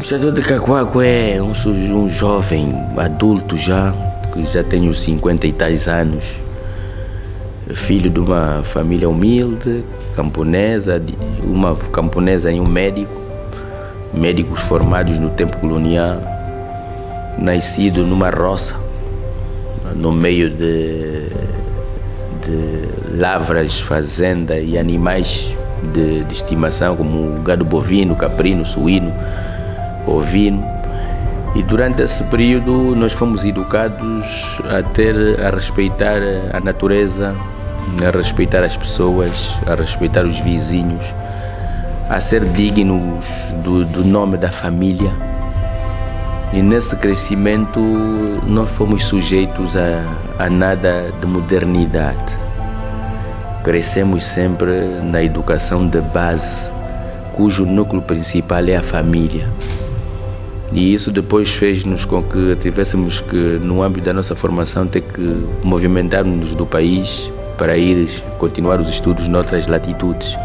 Estadão de Cacoaco é um jovem adulto já, que já tem os 50 e tais anos, filho de uma família humilde, camponesa, uma camponesa e um médico, médicos formados no tempo colonial, nascido numa roça, no meio de lavras, fazenda e animais de estimação, como gado bovino, caprino, suíno, ovino. E durante esse período nós fomos educados a respeitar a natureza, a respeitar as pessoas, a respeitar os vizinhos, a ser dignos do nome da família. E nesse crescimento não fomos sujeitos a nada de modernidade. Crescemos sempre na educação de base, cujo núcleo principal é a família. E isso depois fez-nos com que tivéssemos que, no âmbito da nossa formação, ter que movimentar-nos do país para continuar os estudos noutras latitudes.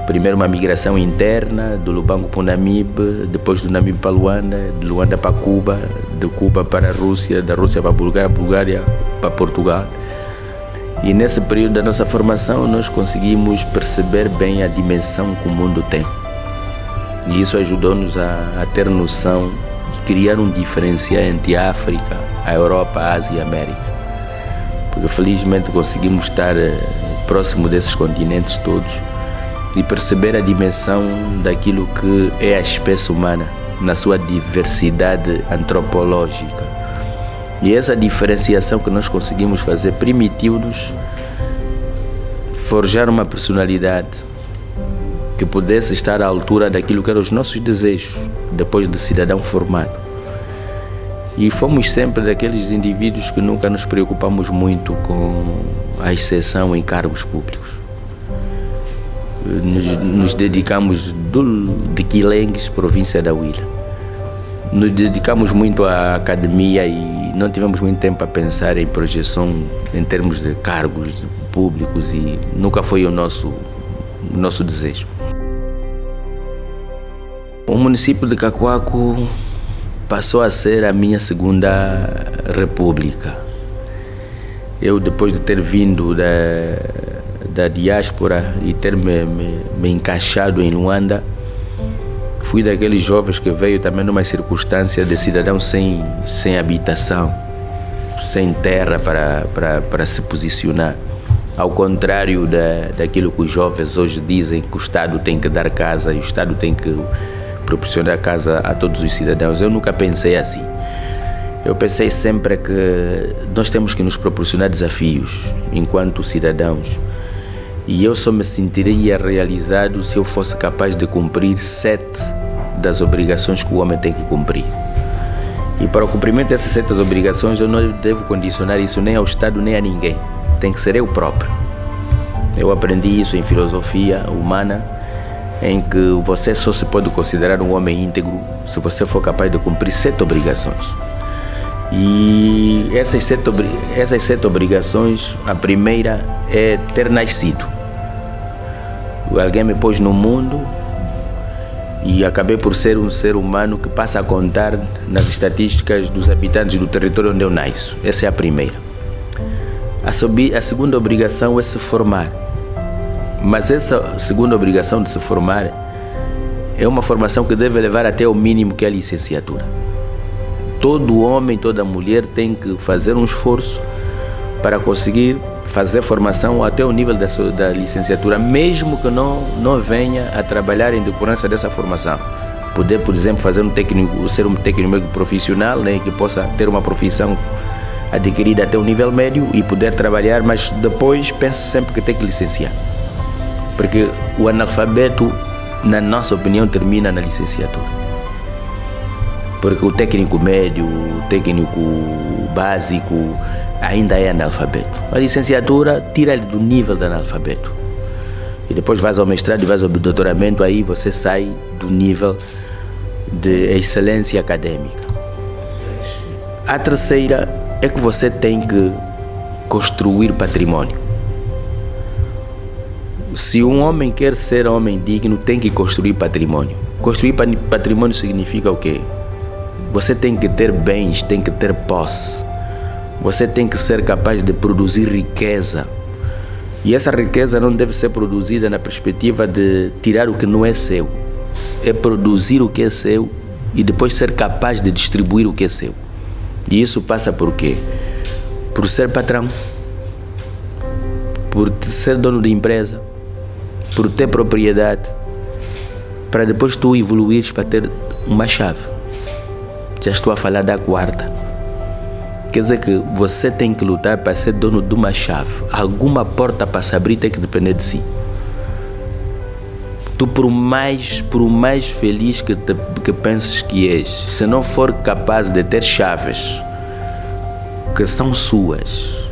Primeiro uma migração interna, do Lubango para o Namibe, depois do Namibe para Luanda, de Luanda para Cuba, de Cuba para a Rússia, da Rússia para a Bulgária para Portugal. E nesse período da nossa formação nós conseguimos perceber bem a dimensão que o mundo tem. E isso ajudou-nos a ter noção de criar um diferencial entre a África, a Europa, a Ásia e a América. Porque felizmente conseguimos estar próximo desses continentes todos e perceber a dimensão daquilo que é a espécie humana na sua diversidade antropológica. E essa diferenciação que nós conseguimos fazer permitiu-nos forjar uma personalidade que pudesse estar à altura daquilo que eram os nossos desejos depois de cidadão formado. E fomos sempre daqueles indivíduos que nunca nos preocupamos muito com a exceção em cargos públicos. Nos dedicamos de Quilengues, província da Huila. Nos dedicamos muito à academia e não tivemos muito tempo a pensar em projeção em termos de cargos públicos, e nunca foi o nosso desejo. O município de Cacoaco passou a ser a minha segunda república. Eu, depois de ter vindo da diáspora e ter me encaixado em Luanda, fui daqueles jovens que veio também numa circunstância de cidadão sem habitação, sem terra para se posicionar. Ao contrário daquilo que os jovens hoje dizem, que o Estado tem que dar casa e o Estado tem que proporcionar casa a todos os cidadãos. Eu nunca pensei assim. Eu pensei sempre que nós temos que nos proporcionar desafios enquanto cidadãos. E eu só me sentiria realizado se eu fosse capaz de cumprir 7 das obrigações que o homem tem que cumprir. E para o cumprimento dessas 7 obrigações, eu não devo condicionar isso nem ao Estado nem a ninguém. Tem que ser eu próprio. Eu aprendi isso em filosofia humana, em que você só se pode considerar um homem íntegro se você for capaz de cumprir 7 obrigações. E essas 7 obrigações, a primeira é ter nascido. Alguém me pôs no mundo e acabei por ser um ser humano que passa a contar nas estatísticas dos habitantes do território onde eu nasço. Essa é a primeira. A segunda obrigação é se formar. Mas essa segunda obrigação de se formar é uma formação que deve levar até o mínimo, que é a licenciatura. Todo homem, toda mulher tem que fazer um esforço para conseguir fazer formação até o nível da licenciatura, mesmo que não venha a trabalhar em decorrência dessa formação. Poder, por exemplo, ser um técnico médico profissional, né, que possa ter uma profissão adquirida até o nível médio e poder trabalhar, mas depois pense sempre que tem que licenciar. Porque o analfabeto, na nossa opinião, termina na licenciatura. Porque o técnico médio, o técnico básico, ainda é analfabeto. A licenciatura tira ele do nível de analfabeto. E depois vais ao mestrado e vais ao doutoramento, aí você sai do nível de excelência acadêmica. A terceira é que você tem que construir patrimônio. Se um homem quer ser homem digno, tem que construir patrimônio. Construir patrimônio significa o quê? Você tem que ter bens, tem que ter posse. Você tem que ser capaz de produzir riqueza. E essa riqueza não deve ser produzida na perspectiva de tirar o que não é seu. É produzir o que é seu e depois ser capaz de distribuir o que é seu. E isso passa por quê? Por ser patrão, por ser dono de empresa, por ter propriedade, para depois tu evoluires para ter uma chave. Já estou a falar da quarta. Quer dizer que você tem que lutar para ser dono de uma chave. Alguma porta para se abrir tem que depender de si. Tu, por mais feliz que penses que és, se não for capaz de ter chaves que são suas,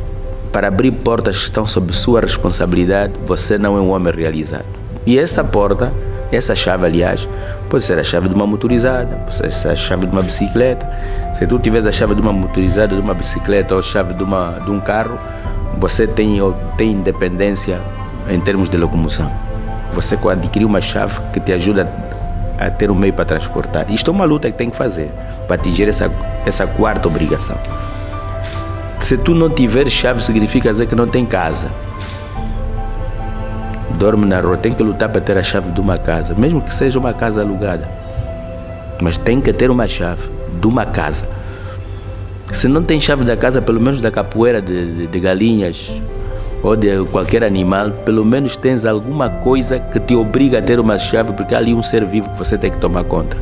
para abrir portas que estão sob sua responsabilidade, você não é um homem realizado. E essa chave, aliás, pode ser a chave de uma motorizada, pode ser a chave de uma bicicleta. Se tu tiveres a chave de uma motorizada, de uma bicicleta ou a chave de um carro, você tem independência em termos de locomoção. Você adquiriu uma chave que te ajuda a ter um meio para transportar. Isto é uma luta que tem que fazer para atingir essa quarta obrigação. Se tu não tiver chave, significa dizer que não tem casa. Dorme na rua, tem que lutar para ter a chave de uma casa, mesmo que seja uma casa alugada. Mas tem que ter uma chave de uma casa. Se não tem chave da casa, pelo menos da capoeira de galinhas ou de qualquer animal, pelo menos tens alguma coisa que te obriga a ter uma chave, porque há ali um ser vivo que você tem que tomar conta.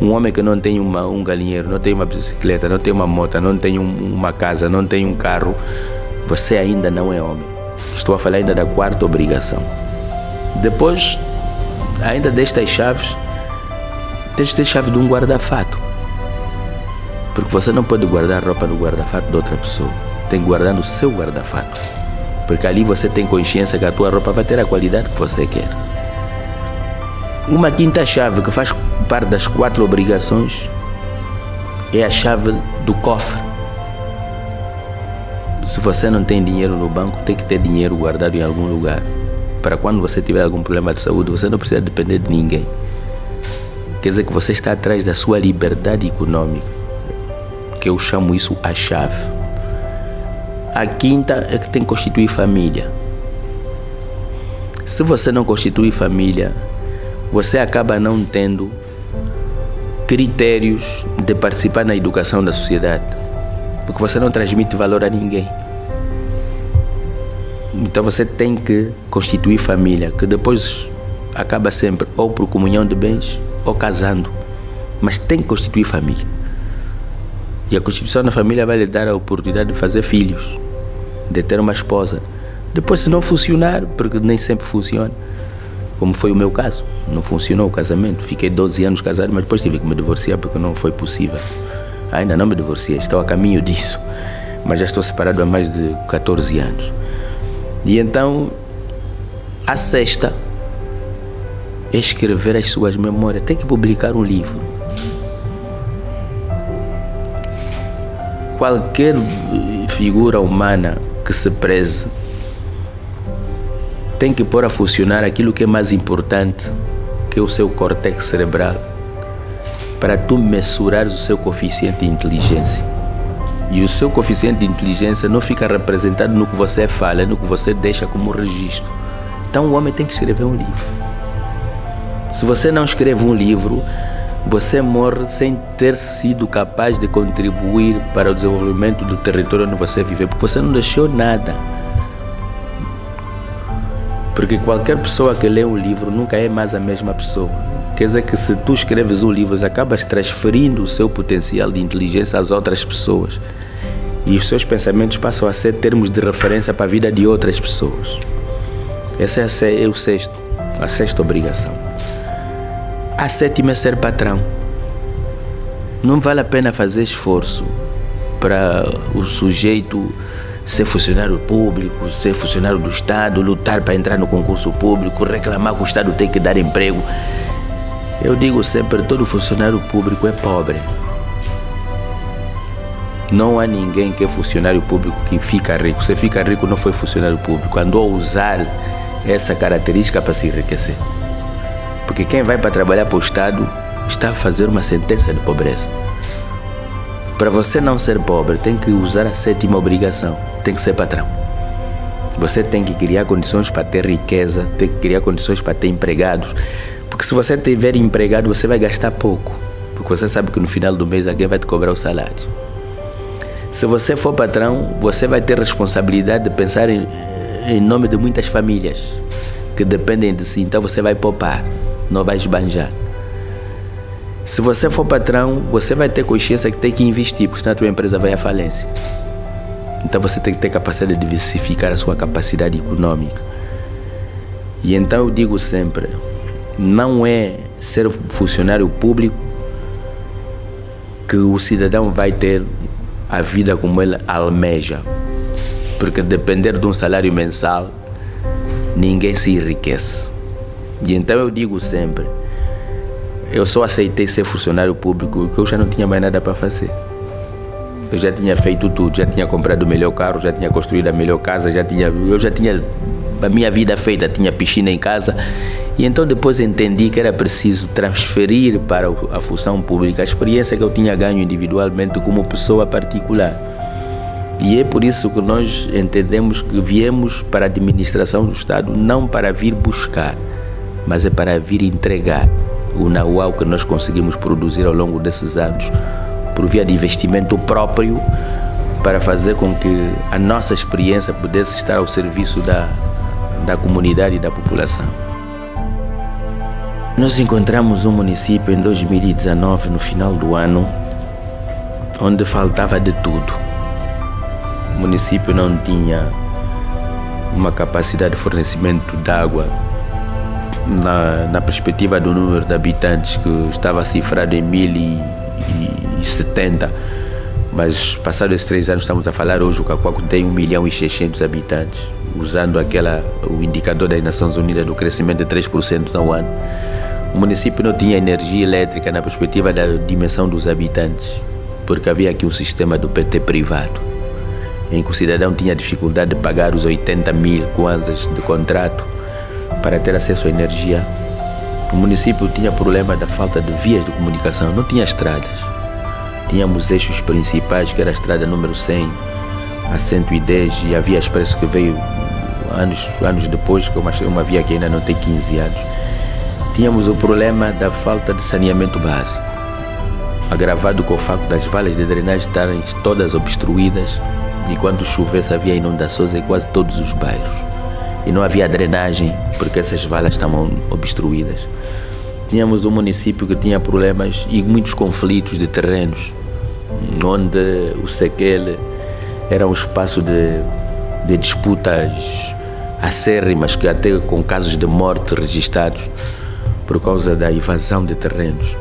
Um homem que não tem um galinheiro, não tem uma bicicleta, não tem uma moto, não tem uma casa, não tem um carro, você ainda não é homem. Estou a falar ainda da quarta obrigação. Depois, ainda destas chaves, tens de ter chave de um guarda-fato. Porque você não pode guardar roupa no guarda-fato de outra pessoa. Tem que guardar no seu guarda-fato. Porque ali você tem consciência que a tua roupa vai ter a qualidade que você quer. Uma quinta chave que faz parte das quatro obrigações é a chave do cofre. Se você não tem dinheiro no banco, tem que ter dinheiro guardado em algum lugar. Para quando você tiver algum problema de saúde, você não precisa depender de ninguém. Quer dizer que você está atrás da sua liberdade econômica, que eu chamo isso a chave. A quinta é que tem que constituir família. Se você não constituir família, você acaba não tendo critérios de participar na educação da sociedade, porque você não transmite valor a ninguém. Então você tem que constituir família, que depois acaba sempre ou por comunhão de bens ou casando, mas tem que constituir família. E a constituição da família vai lhe dar a oportunidade de fazer filhos, de ter uma esposa. Depois, se não funcionar, porque nem sempre funciona, como foi o meu caso, não funcionou o casamento. Fiquei 12 anos casado, mas depois tive que me divorciar porque não foi possível. Ainda não me divorciei, estou a caminho disso, mas já estou separado há mais de 14 anos. E então, a sexta é escrever as suas memórias. Tem que publicar um livro. Qualquer figura humana que se preze tem que pôr a funcionar aquilo que é mais importante, que é o seu córtex cerebral, para tu mensurares o seu coeficiente de inteligência. E o seu coeficiente de inteligência não fica representado no que você fala, é no que você deixa como registro. Então o homem tem que escrever um livro. Se você não escreve um livro, você morre sem ter sido capaz de contribuir para o desenvolvimento do território onde você vive, porque você não deixou nada. Porque qualquer pessoa que lê um livro nunca é mais a mesma pessoa. Quer dizer que se tu escreves um livro, você acabas transferindo o seu potencial de inteligência às outras pessoas. E os seus pensamentos passam a ser termos de referência para a vida de outras pessoas. Essa é a sexta obrigação. A sétima é ser patrão. Não vale a pena fazer esforço para o sujeito ser funcionário público, ser funcionário do Estado, lutar para entrar no concurso público, reclamar que o Estado tem que dar emprego. Eu digo sempre, todo funcionário público é pobre. Não há ninguém que é funcionário público que fica rico. Se fica rico, não foi funcionário público. Andou a usar essa característica para se enriquecer. Porque quem vai para trabalhar para o Estado está a fazer uma sentença de pobreza. Para você não ser pobre, tem que usar a 7ª obrigação, tem que ser patrão. Você tem que criar condições para ter riqueza, tem que criar condições para ter empregados. Porque se você tiver empregado, você vai gastar pouco. Porque você sabe que no final do mês alguém vai te cobrar o salário. Se você for patrão, você vai ter responsabilidade de pensar em nome de muitas famílias que dependem de si. Então você vai poupar, não vai esbanjar. Se você for patrão, você vai ter consciência que tem que investir, porque senão a tua empresa vai à falência. Então você tem que ter capacidade de diversificar a sua capacidade econômica. E então eu digo sempre, não é ser funcionário público que o cidadão vai ter a vida como ele almeja. Porque depender de um salário mensal, ninguém se enriquece. E então eu digo sempre, eu só aceitei ser funcionário público porque eu já não tinha mais nada para fazer. Eu já tinha feito tudo, já tinha comprado o melhor carro, já tinha construído a melhor casa, eu já tinha a minha vida feita, tinha piscina em casa. E então depois entendi que era preciso transferir para a função pública a experiência que eu tinha ganho individualmente como pessoa particular. E é por isso que nós entendemos que viemos para a administração do Estado não para vir buscar, mas é para vir entregar o know-how que nós conseguimos produzir ao longo desses anos, por via de investimento próprio, para fazer com que a nossa experiência pudesse estar ao serviço da comunidade e da população. Nós encontramos um município em 2019, no final do ano, onde faltava de tudo. O município não tinha uma capacidade de fornecimento de água na perspectiva do número de habitantes, que estava cifrado em 1070, mas passados esses 3 anos estamos a falar, hoje o Cacoaco tem 1.600.000 habitantes, usando o indicador das Nações Unidas do crescimento de 3% ao ano. O município não tinha energia elétrica na perspectiva da dimensão dos habitantes, porque havia aqui um sistema do PT privado, em que o cidadão tinha dificuldade de pagar os 80.000 kwanzas de contrato para ter acesso à energia. O município tinha problema da falta de vias de comunicação, não tinha estradas. Tínhamos eixos principais, que era a estrada número 100, a 110, e a via expresso que veio anos depois, que é uma via que ainda não tem 15 anos. Tínhamos o problema da falta de saneamento básico, agravado com o facto das valas de drenagem estarem todas obstruídas, e quando chovesse havia inundações em quase todos os bairros. E não havia drenagem porque essas valas estavam obstruídas. Tínhamos um município que tinha problemas e muitos conflitos de terrenos, onde o Sequele era um espaço de disputas acérrimas, que até com casos de morte registrados por causa da invasão de terrenos.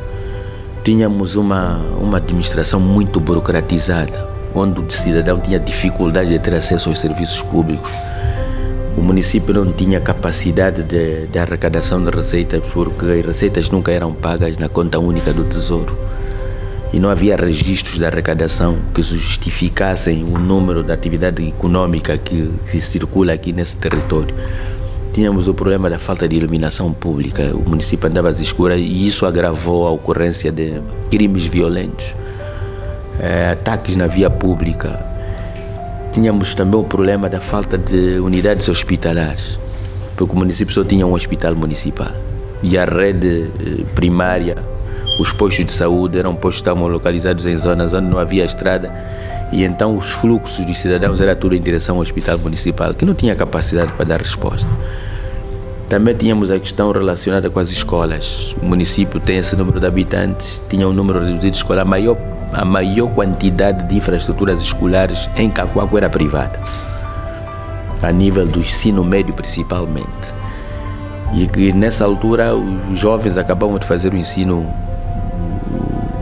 Tínhamos uma administração muito burocratizada, onde o cidadão tinha dificuldade de ter acesso aos serviços públicos. O município não tinha capacidade de arrecadação de receitas, porque as receitas nunca eram pagas na conta única do Tesouro. E não havia registros de arrecadação que justificassem o número da atividade econômica que circula aqui nesse território. Tínhamos o problema da falta de iluminação pública. O município andava às escuras e isso agravou a ocorrência de crimes violentos, ataques na via pública. Tínhamos também o problema da falta de unidades hospitalares, porque o município só tinha um hospital municipal e a rede primária, os postos de saúde eram postos que estavam localizados em zonas onde não havia estrada, e então os fluxos dos cidadãos era tudo em direção ao hospital municipal, que não tinha capacidade para dar resposta. Também tínhamos a questão relacionada com as escolas. O município tem esse número de habitantes, tinha um número reduzido de escola. A maior quantidade de infraestruturas escolares em Cacoaco era privada, a nível do ensino médio principalmente. E que nessa altura os jovens acabavam de fazer o ensino,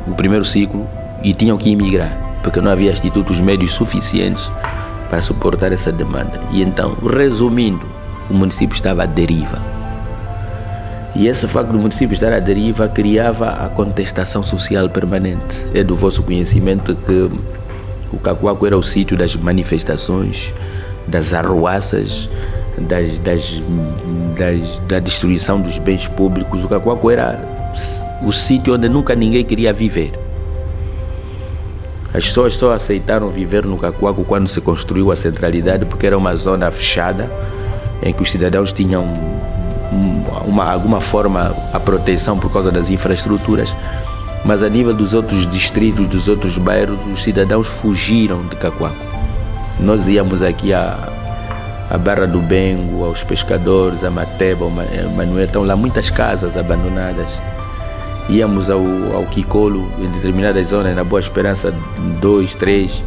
o primeiro ciclo, e tinham que emigrar, porque não havia institutos médios suficientes para suportar essa demanda. E então, resumindo, o município estava à deriva. E esse facto do município estar à deriva criava a contestação social permanente. É do vosso conhecimento que o Cacoaco era o sítio das manifestações, das arruaças, da destruição dos bens públicos. O Cacoaco era o sítio onde nunca ninguém queria viver. As pessoas só aceitaram viver no Cacoaco quando se construiu a centralidade, porque era uma zona fechada em que os cidadãos tinham alguma forma a proteção por causa das infraestruturas, mas a nível dos outros distritos, dos outros bairros, os cidadãos fugiram de Cacoaco. Nós íamos aqui a Barra do Bengo, aos pescadores, a Mateba, ao Manuel, estão lá muitas casas abandonadas. Íamos ao Quicolo, em determinadas zonas, na Boa Esperança 2, 3,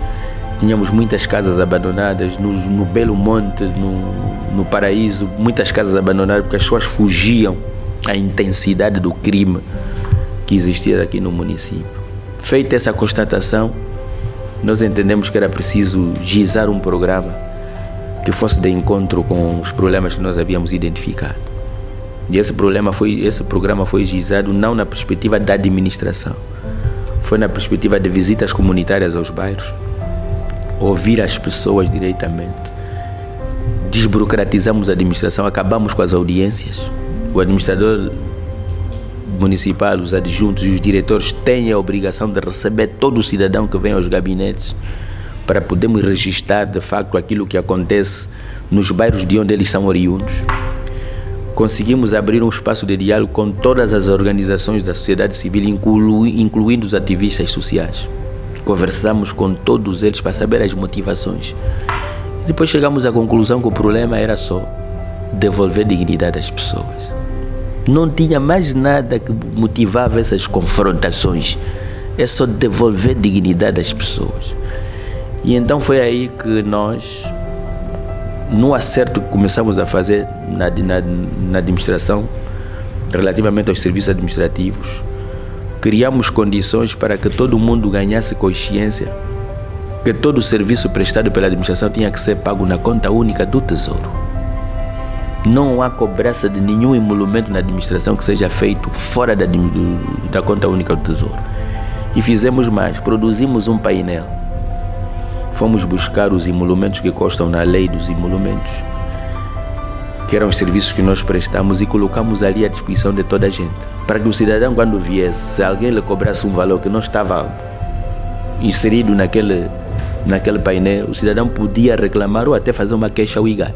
tínhamos muitas casas abandonadas, no Belo Monte, no Paraíso, muitas casas abandonadas, porque as pessoas fugiam à intensidade do crime que existia aqui no município. Feita essa constatação, nós entendemos que era preciso gizar um programa que fosse de encontro com os problemas que nós havíamos identificado. E esse programa foi gizado não na perspectiva da administração, foi na perspectiva de visitas comunitárias aos bairros, ouvir as pessoas diretamente. Desburocratizamos a administração, acabamos com as audiências. O administrador municipal, os adjuntos e os diretores têm a obrigação de receber todo o cidadão que vem aos gabinetes para podermos registrar de facto aquilo que acontece nos bairros de onde eles são oriundos. Conseguimos abrir um espaço de diálogo com todas as organizações da sociedade civil, incluindo os ativistas sociais. Conversamos com todos eles para saber as motivações. E depois chegamos à conclusão que o problema era só devolver dignidade às pessoas. Não tinha mais nada que motivava essas confrontações. É só devolver dignidade às pessoas. E então foi aí que nós, no acerto que começamos a fazer na administração, relativamente aos serviços administrativos, criamos condições para que todo mundo ganhasse consciência que todo o serviço prestado pela administração tinha que ser pago na conta única do Tesouro. Não há cobrança de nenhum emolumento na administração que seja feito fora da conta única do Tesouro. E fizemos mais, produzimos um painel. Fomos buscar os emolumentos que constam na lei dos emolumentos, que eram os serviços que nós prestamos, e colocamos ali à disposição de toda a gente, para que o cidadão, quando viesse, se alguém lhe cobrasse um valor que não estava inserido naquele painel, o cidadão podia reclamar ou até fazer uma queixa ao IGAT.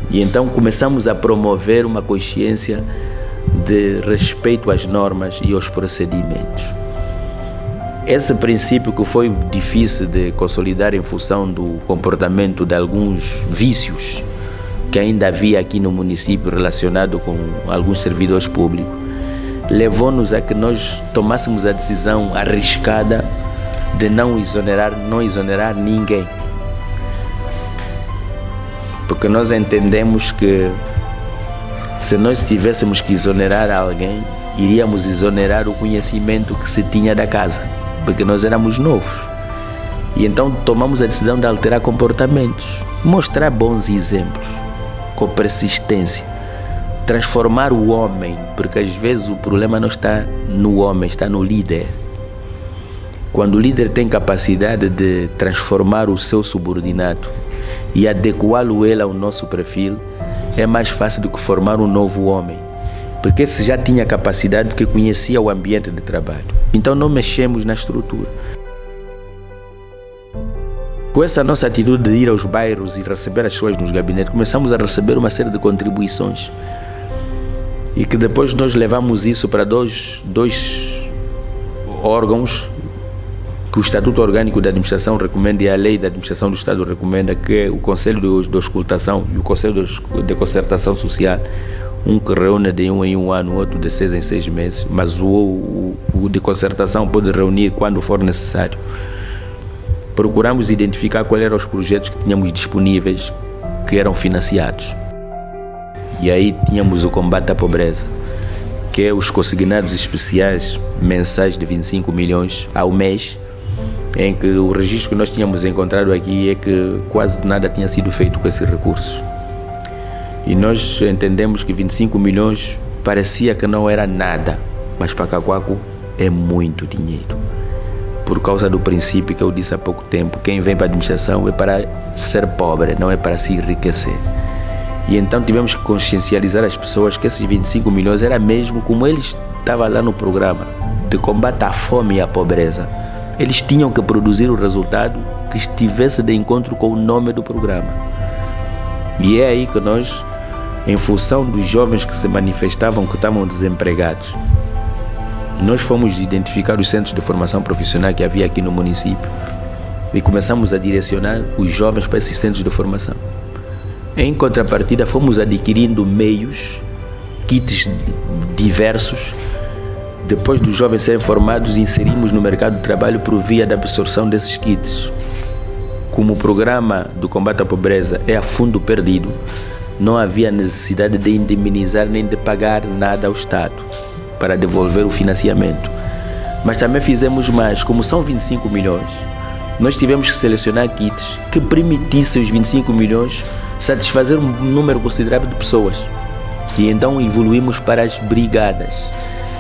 E então começamos a promover uma consciência de respeito às normas e aos procedimentos. Esse princípio, que foi difícil de consolidar em função do comportamento de alguns vícios que ainda havia aqui no município relacionado com alguns servidores públicos, levou-nos a que nós tomássemos a decisão arriscada de não exonerar ninguém. Porque nós entendemos que se nós tivéssemos que exonerar alguém, iríamos exonerar o conhecimento que se tinha da casa, porque nós éramos novos. E então tomamos a decisão de alterar comportamentos, mostrar bons exemplos, com persistência, transformar o homem, porque às vezes o problema não está no homem, está no líder. Quando o líder tem capacidade de transformar o seu subordinado e adequá-lo ele ao nosso perfil, é mais fácil do que formar um novo homem, porque esse já tinha capacidade, porque conhecia o ambiente de trabalho. Então não mexemos na estrutura. Com essa nossa atitude de ir aos bairros e receber as pessoas nos gabinetes, começamos a receber uma série de contribuições, e que depois nós levamos isso para dois órgãos que o Estatuto Orgânico da Administração recomenda e a Lei da Administração do Estado recomenda, que é o Conselho de Auscultação e o Conselho de Concertação Social, um que reúne de 1 em 1 ano, outro de 6 em 6 meses, mas o de concertação pode reunir quando for necessário. Procuramos identificar quais eram os projetos que tínhamos disponíveis, que eram financiados. E aí tínhamos o combate à pobreza, que é os consignados especiais mensais de 25 milhões ao mês, em que o registro que nós tínhamos encontrado aqui é que quase nada tinha sido feito com esses recursos. E nós entendemos que 25 milhões parecia que não era nada, mas para Cacoaco é muito dinheiro. por causa do princípio que eu disse há pouco tempo: quem vem para a administração é para ser pobre, não é para se enriquecer. E então tivemos que consciencializar as pessoas que esses 25 milhões era mesmo como eles estavam lá no programa de combate à fome e à pobreza. Eles tinham que produzir o resultado que estivesse de encontro com o nome do programa. E é aí que nós, em função dos jovens que se manifestavam que estavam desempregados, nós fomos identificar os centros de formação profissional que havia aqui no município e começamos a direcionar os jovens para esses centros de formação. Em contrapartida, fomos adquirindo meios, kits diversos. Depois dos jovens serem formados, inserimos no mercado de trabalho por via da absorção desses kits. Como o programa do combate à pobreza é a fundo perdido, não havia necessidade de indemnizar nem de pagar nada ao Estado para devolver o financiamento. Mas também fizemos mais. Como são 25 milhões, nós tivemos que selecionar kits que permitissem os 25 milhões satisfazer um número considerável de pessoas. E então evoluímos para as brigadas.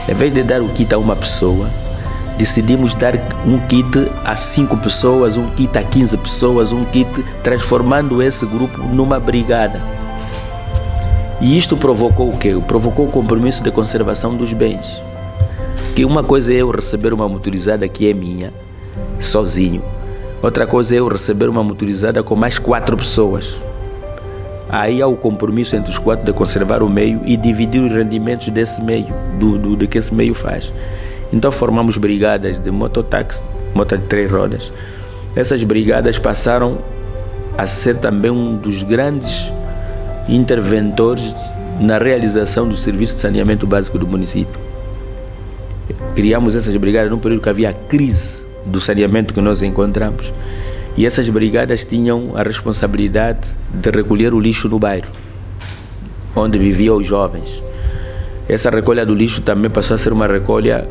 Em vez de dar o kit a uma pessoa, decidimos dar um kit a 5 pessoas, um kit a 15 pessoas, um kit, transformando esse grupo numa brigada. E isto provocou o quê? Provocou o compromisso de conservação dos bens. Que uma coisa é eu receber uma motorizada que é minha, sozinho. Outra coisa é eu receber uma motorizada com mais 4 pessoas. Aí há o compromisso entre os 4 de conservar o meio e dividir os rendimentos desse meio, do que esse meio faz. Então formamos brigadas de mototáxi, moto de 3 rodas. Essas brigadas passaram a ser também um dos grandes interventores na realização do serviço de saneamento básico do município. Criamos essas brigadas num período que havia a crise do saneamento que nós encontramos. E essas brigadas tinham a responsabilidade de recolher o lixo no bairro, onde viviam os jovens. Essa recolha do lixo também passou a ser uma recolha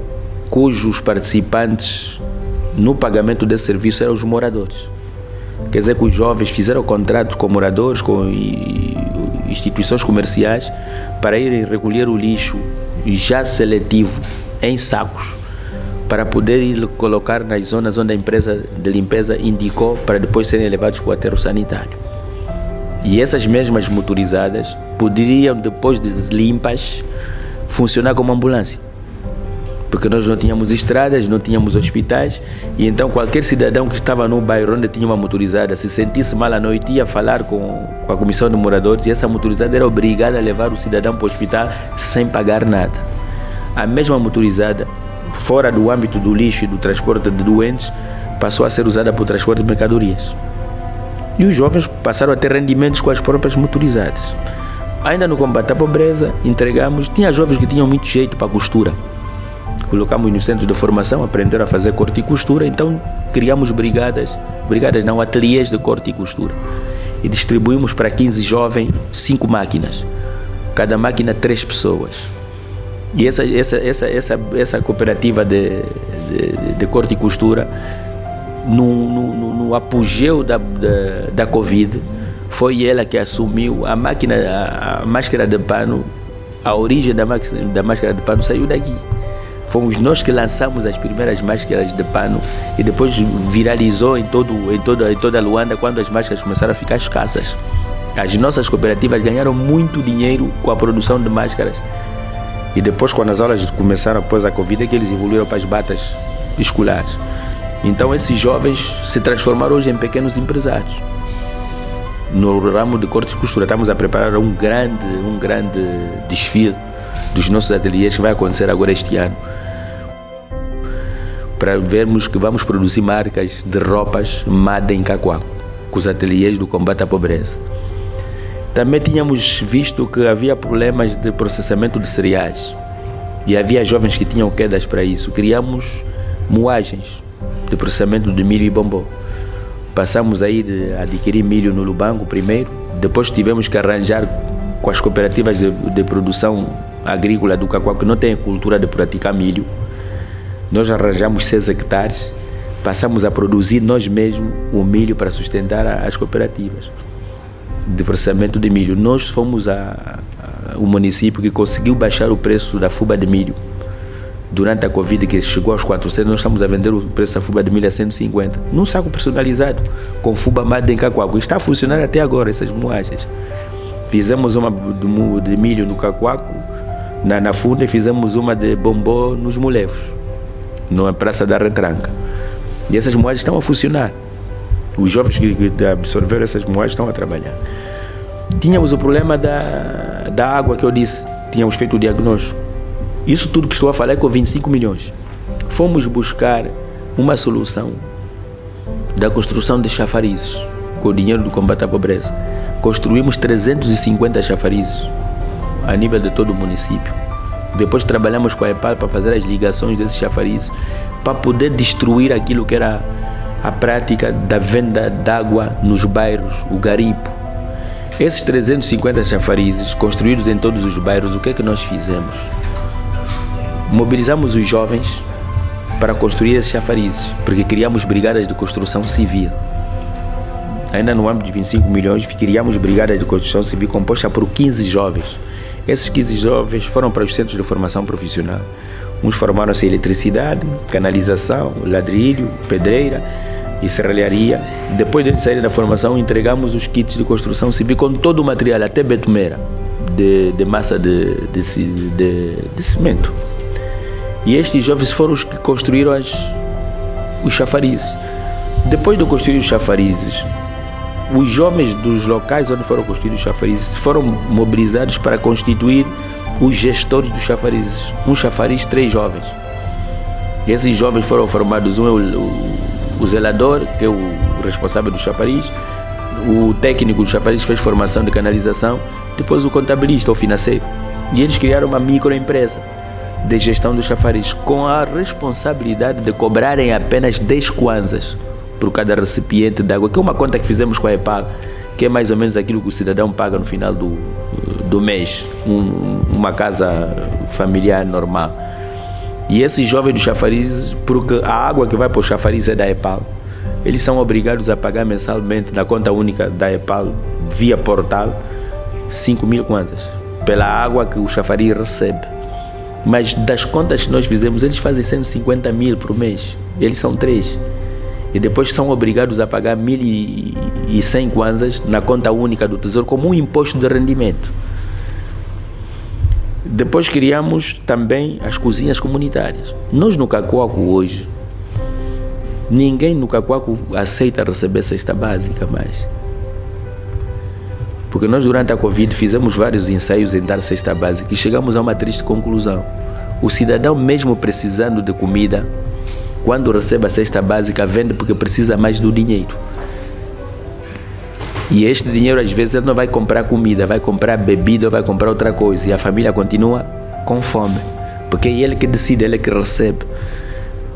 cujos participantes no pagamento desse serviço eram os moradores. Quer dizer que os jovens fizeram contrato com moradores, com instituições comerciais, para irem recolher o lixo já seletivo em sacos, para poder ir colocar nas zonas onde a empresa de limpeza indicou, para depois serem levados para o aterro sanitário. E essas mesmas motorizadas poderiam, depois de limpas, funcionar como ambulância. Porque nós não tínhamos estradas, não tínhamos hospitais, e então qualquer cidadão que estava no bairro onde tinha uma motorizada, se sentisse mal à noite, ia falar com a comissão de moradores, e essa motorizada era obrigada a levar o cidadão para o hospital sem pagar nada. A mesma motorizada, fora do âmbito do lixo e do transporte de doentes, passou a ser usada para o transporte de mercadorias. E os jovens passaram a ter rendimentos com as próprias motorizadas. Ainda no combate à pobreza, entregamos, tinha jovens que tinham muito jeito para costura. Colocamos no centro de formação, aprenderam a fazer corte e costura, então criamos brigadas não, ateliês de corte e costura. E distribuímos para 15 jovens 5 máquinas, cada máquina 3 pessoas. E essa cooperativa de corte e costura, no apogeu da Covid, foi ela que assumiu a máquina, a máscara de pano. A origem da máscara de pano saiu daqui. Fomos nós que lançamos as primeiras máscaras de pano e depois viralizou em toda a Luanda quando as máscaras começaram a ficar escassas. As nossas cooperativas ganharam muito dinheiro com a produção de máscaras. E depois, quando as aulas começaram após a Covid, é que eles evoluíram para as batas escolares. Então esses jovens se transformaram hoje em pequenos empresários. No ramo de corte e costura estamos a preparar um grande desfile dos nossos ateliês que vai acontecer agora este ano, para vermos que vamos produzir marcas de roupas Made em Cacoaco, com os ateliês do combate à pobreza. Também tínhamos visto que havia problemas de processamento de cereais e havia jovens que tinham quedas para isso. Criamos moagens de processamento de milho e bombom. Passamos aí de adquirir milho no Lubango primeiro, depois tivemos que arranjar com as cooperativas de produção agrícola do Cacoaco, que não tem cultura de praticar milho. Nós arranjamos 6 hectares, passamos a produzir nós mesmos o milho para sustentar as cooperativas de processamento de milho. Nós fomos o município que conseguiu baixar o preço da fuba de milho Durante a Covid, que chegou aos 400, nós estamos a vender o preço da fuba de milho a 150. Num saco personalizado, com fuba amada em cacoaco. Está a funcionar até agora, essas moagens. Fizemos uma de milho no cacoaco, na funda, e fizemos uma de bombom nos molevos, na Praça da Retranca. E essas moagens estão a funcionar. Os jovens que absorveram essas moagens estão a trabalhar. Tínhamos o problema da água que eu disse. Tínhamos feito o diagnóstico. Isso tudo que estou a falar é com 25 milhões. Fomos buscar uma solução da construção de chafarizes com o dinheiro do combate à pobreza. Construímos 350 chafarizes a nível de todo o município. Depois trabalhamos com a EPAL para fazer as ligações desses chafarizes para poder destruir aquilo que era a prática da venda d'água nos bairros, o garimpo. Esses 350 chafarizes construídos em todos os bairros, o que é que nós fizemos? Mobilizamos os jovens para construir esses chafarizes, porque criamos brigadas de construção civil. Ainda no âmbito de 25 milhões, criamos brigadas de construção civil composta por 15 jovens. Esses 15 jovens foram para os centros de formação profissional. Uns formaram-se em eletricidade, canalização, ladrilho, pedreira e serralharia. Depois de sair da formação, entregamos os kits de construção civil com todo o material, até betumeira, de massa de cimento. E estes jovens foram os que construíram os chafarizes. Depois de construir os chafarizes, os jovens dos locais onde foram construídos os chafarizes foram mobilizados para constituir os gestores dos chafarizes. Um chafariz, 3 jovens. Esses jovens foram formados, um é o zelador, que é o responsável do chafariz, o técnico do chafariz fez formação de canalização, depois o contabilista, o financeiro. E eles criaram uma microempresa de gestão do chafariz, com a responsabilidade de cobrarem apenas 10 kwanzas por cada recipiente de água, que é uma conta que fizemos com a EPAL, que é mais ou menos aquilo que o cidadão paga no final do mês, uma casa familiar normal. E esses jovens do chafariz, porque a água que vai para o chafariz é da EPAL, eles são obrigados a pagar mensalmente na conta única da EPAL, via portal, 5.000 kwanzas, pela água que o chafariz recebe. Mas das contas que nós fizemos, eles fazem 150 mil por mês. Eles são 3. E depois são obrigados a pagar 1.100 kwanzas na conta única do Tesouro como um imposto de rendimento. Depois criamos também as cozinhas comunitárias. Nós no Cacoaco hoje, ninguém no Cacoaco aceita receber cesta básica mais. Porque nós durante a Covid fizemos vários ensaios em dar cesta básica e chegamos a uma triste conclusão. O cidadão, mesmo precisando de comida, quando recebe a cesta básica, vende porque precisa mais do dinheiro. E este dinheiro, às vezes, ele não vai comprar comida, vai comprar bebida ou vai comprar outra coisa. E a família continua com fome, porque é ele que decide, ele que recebe.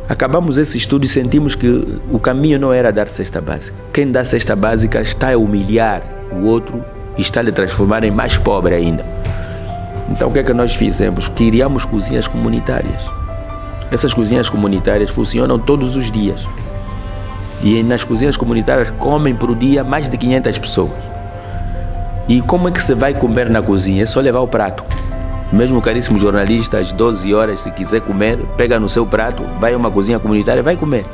Acabamos esse estudo e sentimos que o caminho não era dar cesta básica. Quem dá cesta básica está a humilhar o outro e está a lhe transformar em mais pobre ainda. Então o que é que nós fizemos? Criamos cozinhas comunitárias. Essas cozinhas comunitárias funcionam todos os dias. E nas cozinhas comunitárias comem por dia mais de 500 pessoas. E como é que se vai comer na cozinha? É só levar o prato. Mesmo caríssimo jornalista, às 12 horas, se quiser comer, pega no seu prato, vai a uma cozinha comunitária e vai comer.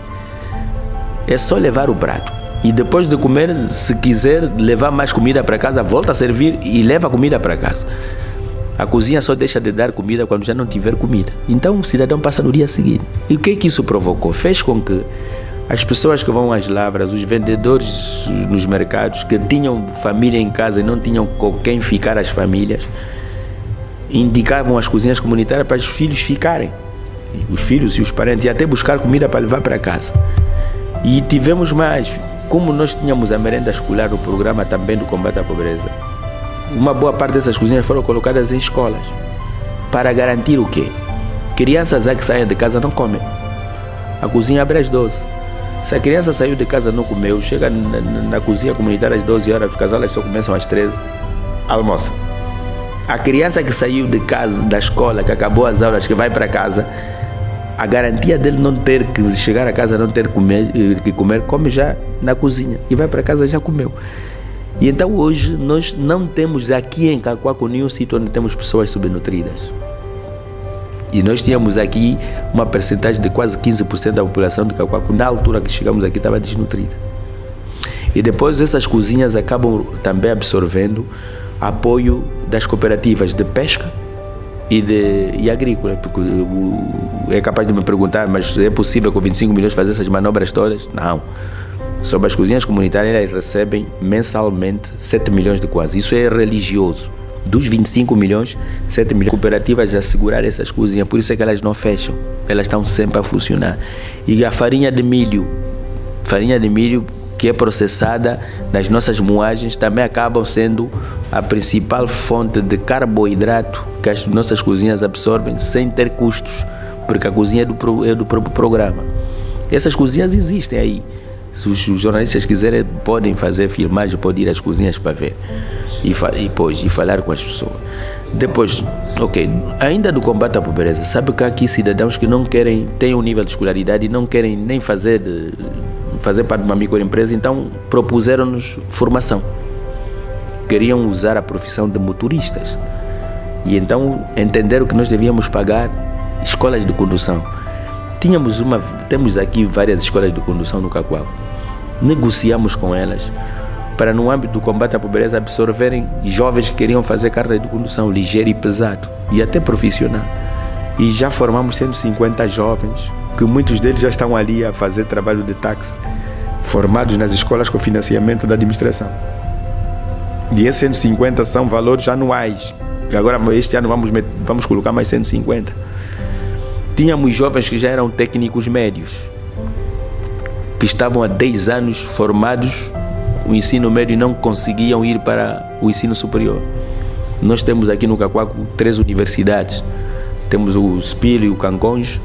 É só levar o prato. E depois de comer, se quiser levar mais comida para casa, volta a servir e leva a comida para casa. A cozinha só deixa de dar comida quando já não tiver comida. Então o cidadão passa no dia seguinte. E o que é que isso provocou? Fez com que as pessoas que vão às lavras, os vendedores nos mercados, que tinham família em casa e não tinham com quem ficar as famílias, indicavam as cozinhas comunitárias para os filhos ficarem. Os filhos e os parentes, e até buscar comida para levar para casa. E tivemos mais. Como nós tínhamos a merenda escolar no programa também do combate à pobreza, uma boa parte dessas cozinhas foram colocadas em escolas para garantir o quê? Crianças que saem de casa não comem. A cozinha abre às 12. Se a criança saiu de casa e não comeu, chega na cozinha comunitária às 12 horas, porque as aulas só começam às 13, almoça. A criança que saiu de casa, da escola, que acabou as aulas, que vai para casa, a garantia dele não ter que chegar a casa, não ter que comer, come já na cozinha e vai para casa já comeu. E então hoje nós não temos aqui em Cacoaco nenhum sítio onde temos pessoas subnutridas. E nós tínhamos aqui uma percentagem de quase 15% da população de Cacoaco, na altura que chegamos aqui, estava desnutrida. E depois essas cozinhas acabam também absorvendo apoio das cooperativas de pesca e agrícola. Porque é capaz de me perguntar, mas é possível com 25 milhões fazer essas manobras todas? Não. Sobre as cozinhas comunitárias, elas recebem mensalmente 7 milhões de kwanzas. Isso é religioso. Dos 25 milhões, 7 milhões de cooperativas a segurar essas cozinhas. Por isso é que elas não fecham. Elas estão sempre a funcionar. E a farinha de milho que é processada nas nossas moagens, também acabam sendo a principal fonte de carboidrato que as nossas cozinhas absorvem sem ter custos, porque a cozinha é do próprio programa. Essas cozinhas existem aí. Se os jornalistas quiserem, podem fazer filmagem, podem ir às cozinhas para ver e falar com as pessoas. Depois, ainda do combate à pobreza, sabe que há aqui cidadãos que não querem, têm um nível de escolaridade e não querem nem fazer parte de uma microempresa, então propuseram-nos formação. Queriam usar a profissão de motoristas. E então entenderam que nós devíamos pagar escolas de condução. Temos aqui várias escolas de condução no Cacoaco. Negociamos com elas para, no âmbito do combate à pobreza, absorverem jovens que queriam fazer cartas de condução ligeiro e pesado e até profissional. E já formamos 150 jovens, que muitos deles já estão ali a fazer trabalho de táxi, formados nas escolas com financiamento da administração. E esses 150 são valores anuais, que agora este ano vamos colocar mais 150. Tínhamos jovens que já eram técnicos médios, que estavam há 10 anos formados o ensino médio e não conseguiam ir para o ensino superior. Nós temos aqui no Cacoaco 3 universidades. Temos o Spilo e o Canconge,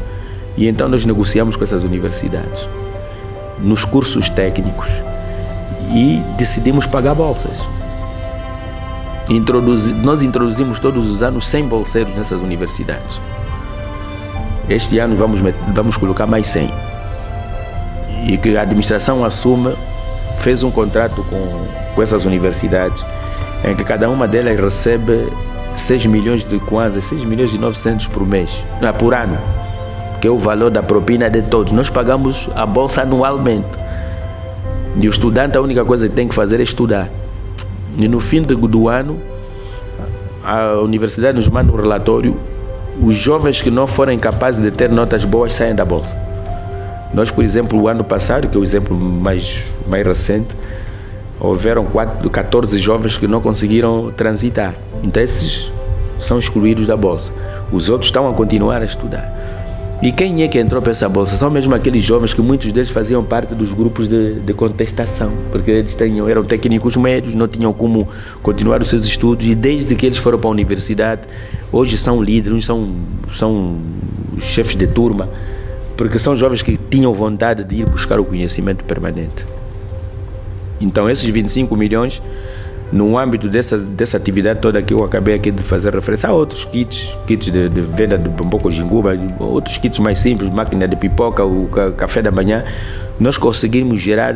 e então nós negociamos com essas universidades nos cursos técnicos e decidimos pagar bolsas. Nós introduzimos todos os anos 100 bolseiros nessas universidades. Este ano vamos colocar mais 100. E que a administração fez um contrato com essas universidades, em que cada uma delas recebe 6 milhões de kwanzas, 6 milhões e 900 por ano, que é o valor da propina de todos. Nós pagamos a bolsa anualmente. E o estudante, a única coisa que tem que fazer é estudar. E no fim do ano, a universidade nos manda um relatório. Os jovens que não forem capazes de ter notas boas saem da bolsa. Nós, por exemplo, o ano passado, que é o exemplo mais recente, houveram 14 jovens que não conseguiram transitar. Então esses são excluídos da bolsa. Os outros estão a continuar a estudar. E quem é que entrou para essa bolsa? São mesmo aqueles jovens que muitos deles faziam parte dos grupos de contestação, porque eles eram técnicos médios, não tinham como continuar os seus estudos, e desde que eles foram para a universidade, hoje são líderes, são chefes de turma, porque são jovens que tinham vontade de ir buscar o conhecimento permanente. Então esses 25 milhões, no âmbito dessa atividade toda que eu acabei aqui de fazer referência, há outros kits de venda de bombom jinguba, outros kits mais simples, máquina de pipoca, o café da manhã. Nós conseguimos gerar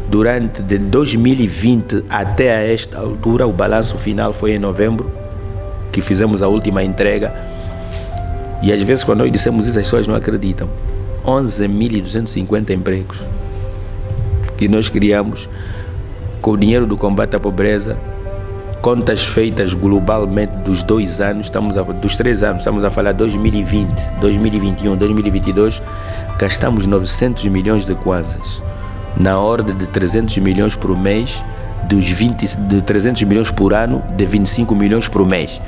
durante de 2020 até a esta altura, o balanço final foi em novembro, que fizemos a última entrega. E às vezes quando nós dissemos isso, as pessoas não acreditam. 11.250 empregos que nós criamos com o dinheiro do combate à pobreza, contas feitas globalmente dos 2 anos, dos 3 anos, estamos a falar 2020, 2021, 2022, gastamos 900 milhões de kwanzas, na ordem de 300 milhões por mês, de 300 milhões por ano, de 25 milhões por mês.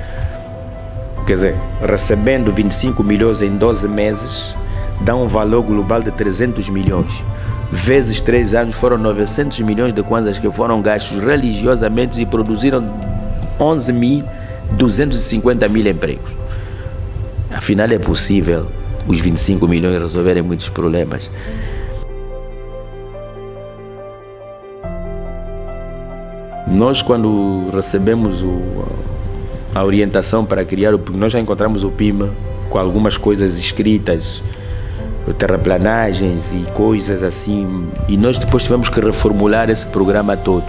Quer dizer, recebendo 25 milhões em 12 meses, dá um valor global de 300 milhões. Vezes 3 anos, foram 900 milhões de kwanzas que foram gastos religiosamente e produziram 11.250 empregos. Afinal, é possível os 25 milhões resolverem muitos problemas. Nós, quando recebemos a orientação para criar nós já encontramos o PIMA com algumas coisas escritas, terraplanagens e coisas assim, e nós depois tivemos que reformular esse programa todo.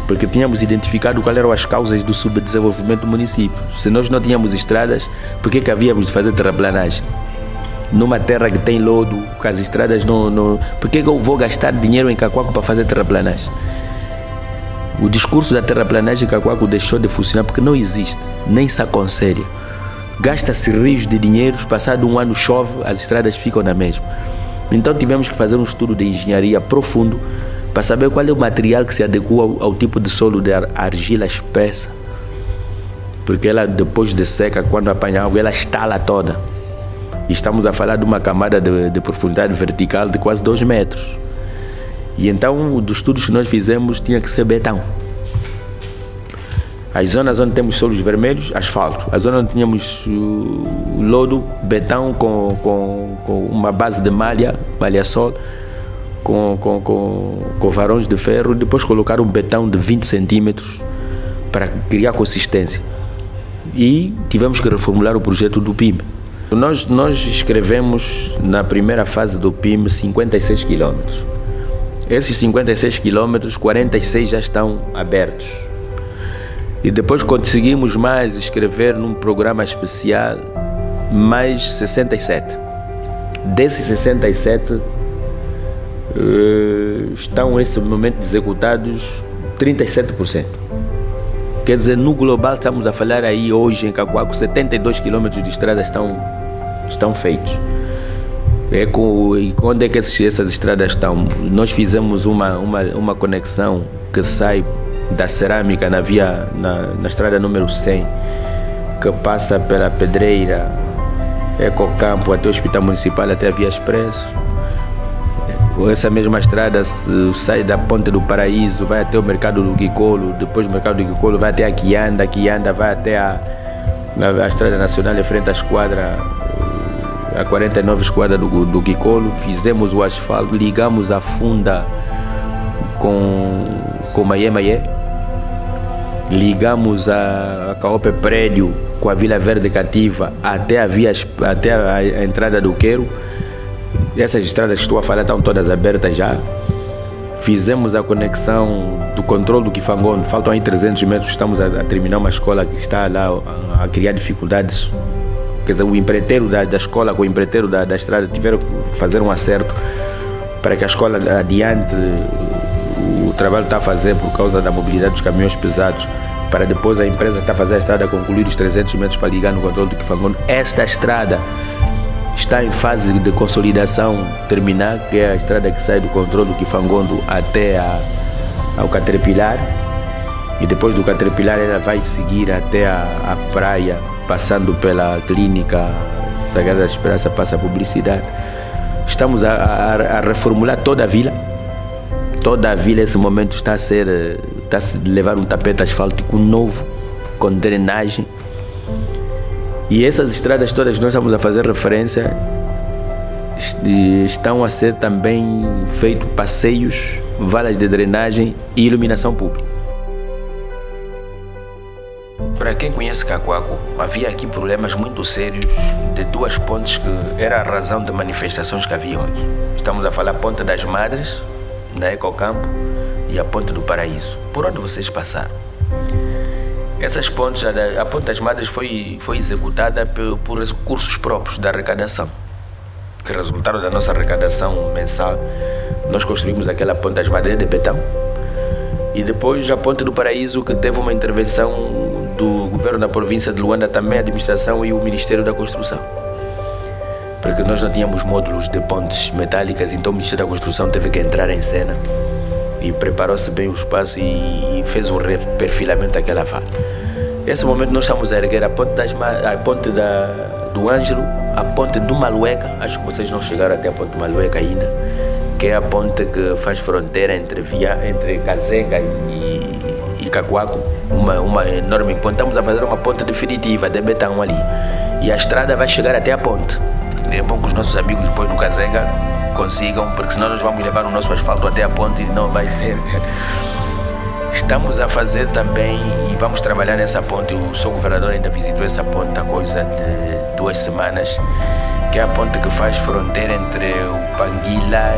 porque tínhamos identificado quais eram as causas do subdesenvolvimento do município. Se nós não tínhamos estradas, por que havíamos de fazer terraplanagem? Numa terra que tem lodo, com as estradas não... Por que eu vou gastar dinheiro em Cacoaco para fazer terraplanagem? O discurso da terraplanagem em Cacoaco deixou de funcionar porque não existe, nem se aconselha. Gasta-se rios de dinheiros, passado um ano chove, as estradas ficam na mesma. Então tivemos que fazer um estudo de engenharia profundo para saber qual é o material que se adequa ao tipo de solo de argila espessa. Porque ela, depois de seca, quando apanha água, ela estala toda. E estamos a falar de uma camada de profundidade vertical de quase 2 metros. E então, dos estudos que nós fizemos, tinha que ser betão. As zonas onde temos solos vermelhos, asfalto. As zonas onde tínhamos lodo, betão com uma base de malha sol, com varões de ferro. Depois colocar um betão de 20 centímetros para criar consistência. E tivemos que reformular o projeto do PIM. Nós escrevemos na primeira fase do PIM 56 quilômetros. Esses 56 quilômetros, 46 já estão abertos. E depois conseguimos mais escrever num programa especial mais 67. Desses 67 estão nesse momento executados 37%. Quer dizer, no global estamos a falar aí hoje em Cacoaco 72 quilômetros de estrada estão feitos. E onde é que essas estradas estão? Nós fizemos uma conexão que sai da cerâmica na estrada número 100, que passa pela Pedreira, Ecocampo, até o Hospital Municipal, até a Via Expresso. Essa mesma estrada sai da Ponte do Paraíso, vai até o Mercado do Guicolo, depois do Mercado do Guicolo vai até a Quianda vai até a Estrada Nacional em frente à esquadra, a 49 esquadra do Guicolo. Fizemos o asfalto, ligamos a Funda com Maiê, ligamos a Caope Prédio com a Vila Verde Cativa até a entrada do Queiro. Essas estradas que estou a falar estão todas abertas já. Fizemos a conexão do controle do Kifangondo, faltam aí 300 metros, estamos a terminar uma escola que está lá a criar dificuldades. Quer dizer, o empreiteiro da escola com o empreiteiro da estrada tiveram que fazer um acerto para que a escola adiante o trabalho está a fazer por causa da mobilidade dos caminhões pesados, para depois a empresa está a fazer a estrada concluir os 300 metros para ligar no controle do Kifangondo. Esta estrada está em fase de consolidação terminar, que é a estrada que sai do controle do Kifangondo até ao Caterpillar, e depois do Caterpillar ela vai seguir até a praia, passando pela clínica Sagrada da Esperança, passa a publicidade. Estamos a reformular toda a vila. Toda a vila nesse momento está a levar um tapete asfáltico novo, com drenagem. E essas estradas todas que nós estamos a fazer referência estão a ser também feitos passeios, valas de drenagem e iluminação pública. Para quem conhece Cacoaco, havia aqui problemas muito sérios de 2 pontes que era a razão de manifestações que haviam aqui. Estamos a falar a Ponte das Madres, na Ecocampo, e a Ponte do Paraíso. Por onde vocês passaram? Essas pontes, a Ponte das Madres foi executada por recursos próprios da arrecadação, que resultaram da nossa arrecadação mensal. Nós construímos aquela Ponte das Madres de betão. E depois a Ponte do Paraíso, que teve uma intervenção do governo da província de Luanda, também a administração e o Ministério da Construção. Porque nós não tínhamos módulos de pontes metálicas, então o Ministério da Construção teve que entrar em cena e preparou-se bem o espaço e fez um reperfilamento daquela vala. Nesse momento nós estamos a erguer a ponte do Ângelo, a ponte do Malueca. Acho que vocês não chegaram até a ponte do Malueca ainda, que é a ponte que faz fronteira entre Kazenga e Cacoaco, uma enorme ponte. Estamos a fazer uma ponte definitiva de betão ali, e a estrada vai chegar até a ponte. É bom que os nossos amigos depois do Kazenga consigam, porque senão nós vamos levar o nosso asfalto até a ponte e não vai ser. Estamos a fazer também e vamos trabalhar nessa ponte. O seu governador ainda visitou essa ponte há coisa de 2 semanas, que é a ponte que faz fronteira entre o Panguila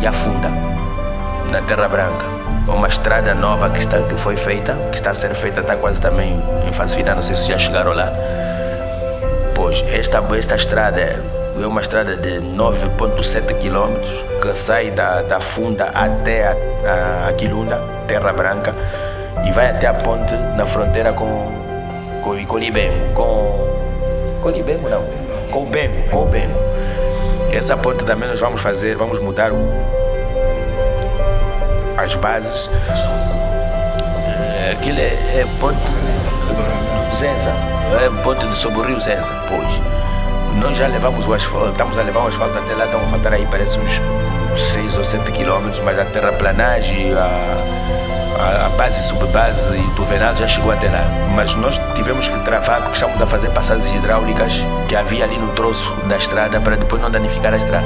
e a Funda, na Terra Branca. uma estrada nova que foi feita, que está a ser feita, está quase também em fase final, não sei se já chegaram lá. Pois, esta estrada é uma estrada de 9,7 km que sai da Funda até a Quilunda, Terra Branca, e vai até a ponte na fronteira com Icolibengo, com o Bengo. Essa ponte também nós vamos fazer, vamos mudar as bases. Aquilo é ponte Zenza, é ponte sobre o rio Zenza, pois. Nós já levamos o asfalto, estamos a levar o asfalto até lá, estão a faltar aí, parece uns 6 ou 7 quilômetros, mas a terraplanagem, a base e subbase e o tuvenal já chegou até lá. Mas nós tivemos que travar porque estamos a fazer passagens hidráulicas que havia ali no troço da estrada para depois não danificar a estrada.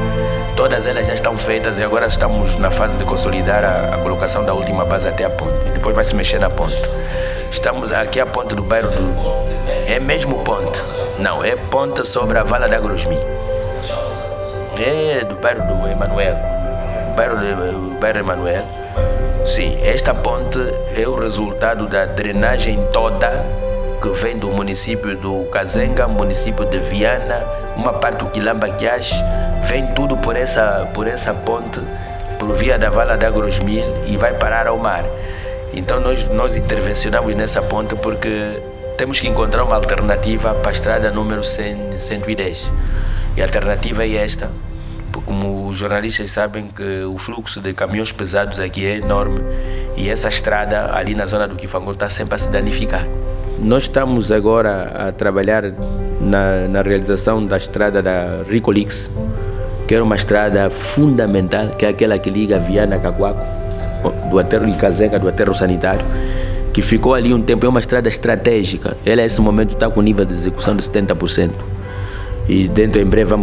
Todas elas já estão feitas e agora estamos na fase de consolidar a colocação da última base até a ponte. E depois vai se mexer na ponte. Estamos aqui a ponte do bairro do... É mesmo ponte? Não, é ponte sobre a Vala da Grosmi. É do bairro do Emanuel. Bairro Emanuel. Sim, esta ponte é o resultado da drenagem toda que vem do município do Kazenga, município de Viana, uma parte do Quilamba-Quiache, vem tudo por essa ponte, por via da Vala da Grosmil e vai parar ao mar. Então nós intervencionamos nessa ponte porque temos que encontrar uma alternativa para a estrada número 110. E a alternativa é esta, porque como os jornalistas sabem que o fluxo de caminhões pesados aqui é enorme e essa estrada ali na zona do Kifango está sempre a se danificar. Nós estamos agora a trabalhar na realização da estrada da Ricolix, que era uma estrada fundamental, que é aquela que liga Viana a Cacoaco, do aterro de Kazenga, do aterro sanitário, que ficou ali um tempo. É uma estrada estratégica. Ela, nesse momento, está com nível de execução de 70%. E dentro, em breve,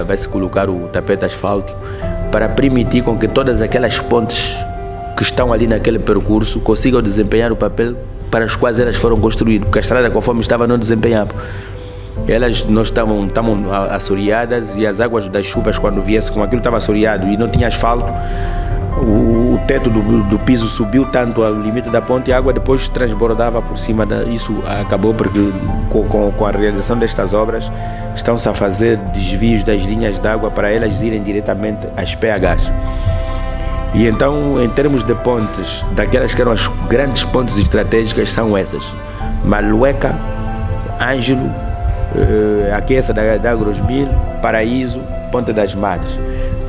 vai se colocar o tapete asfáltico para permitir com que todas aquelas pontes que estão ali naquele percurso consigam desempenhar o papel para os quais elas foram construídas, porque a estrada, conforme estava, não desempenhava. Elas não estavam assoreadas e as águas das chuvas, quando viesse, como aquilo estava assoreado e não tinha asfalto, o teto do piso subiu tanto ao limite da ponte e a água depois transbordava por cima. Isso acabou porque com a realização destas obras estão-se a fazer desvios das linhas d'água para elas irem diretamente às PHs. E então, em termos de pontes, daquelas que eram as grandes pontes estratégicas, são essas: Malueca, Ângelo, aqui essa da Grosmil, Paraíso, Ponte das Madres.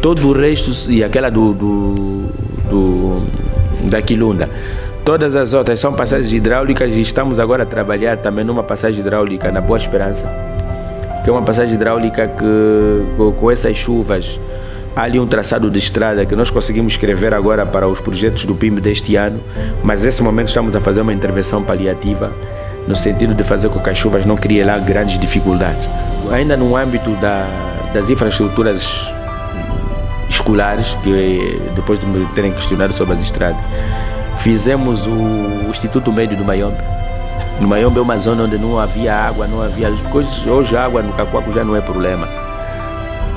Todo o resto, e aquela da Quilunda, todas as outras são passagens hidráulicas e estamos agora a trabalhar também numa passagem hidráulica na Boa Esperança, que é uma passagem hidráulica que com essas chuvas há ali um traçado de estrada que nós conseguimos escrever agora para os projetos do PIM deste ano, mas nesse momento estamos a fazer uma intervenção paliativa no sentido de fazer com que as chuvas não criem lá grandes dificuldades. Ainda no âmbito das infraestruturas escolares, que depois de me terem questionado sobre as estradas, fizemos o Instituto Médio do Mayombe. No Mayombe é uma zona onde não havia água, não havia luz, porque hoje a água no Cacoaco já não é problema.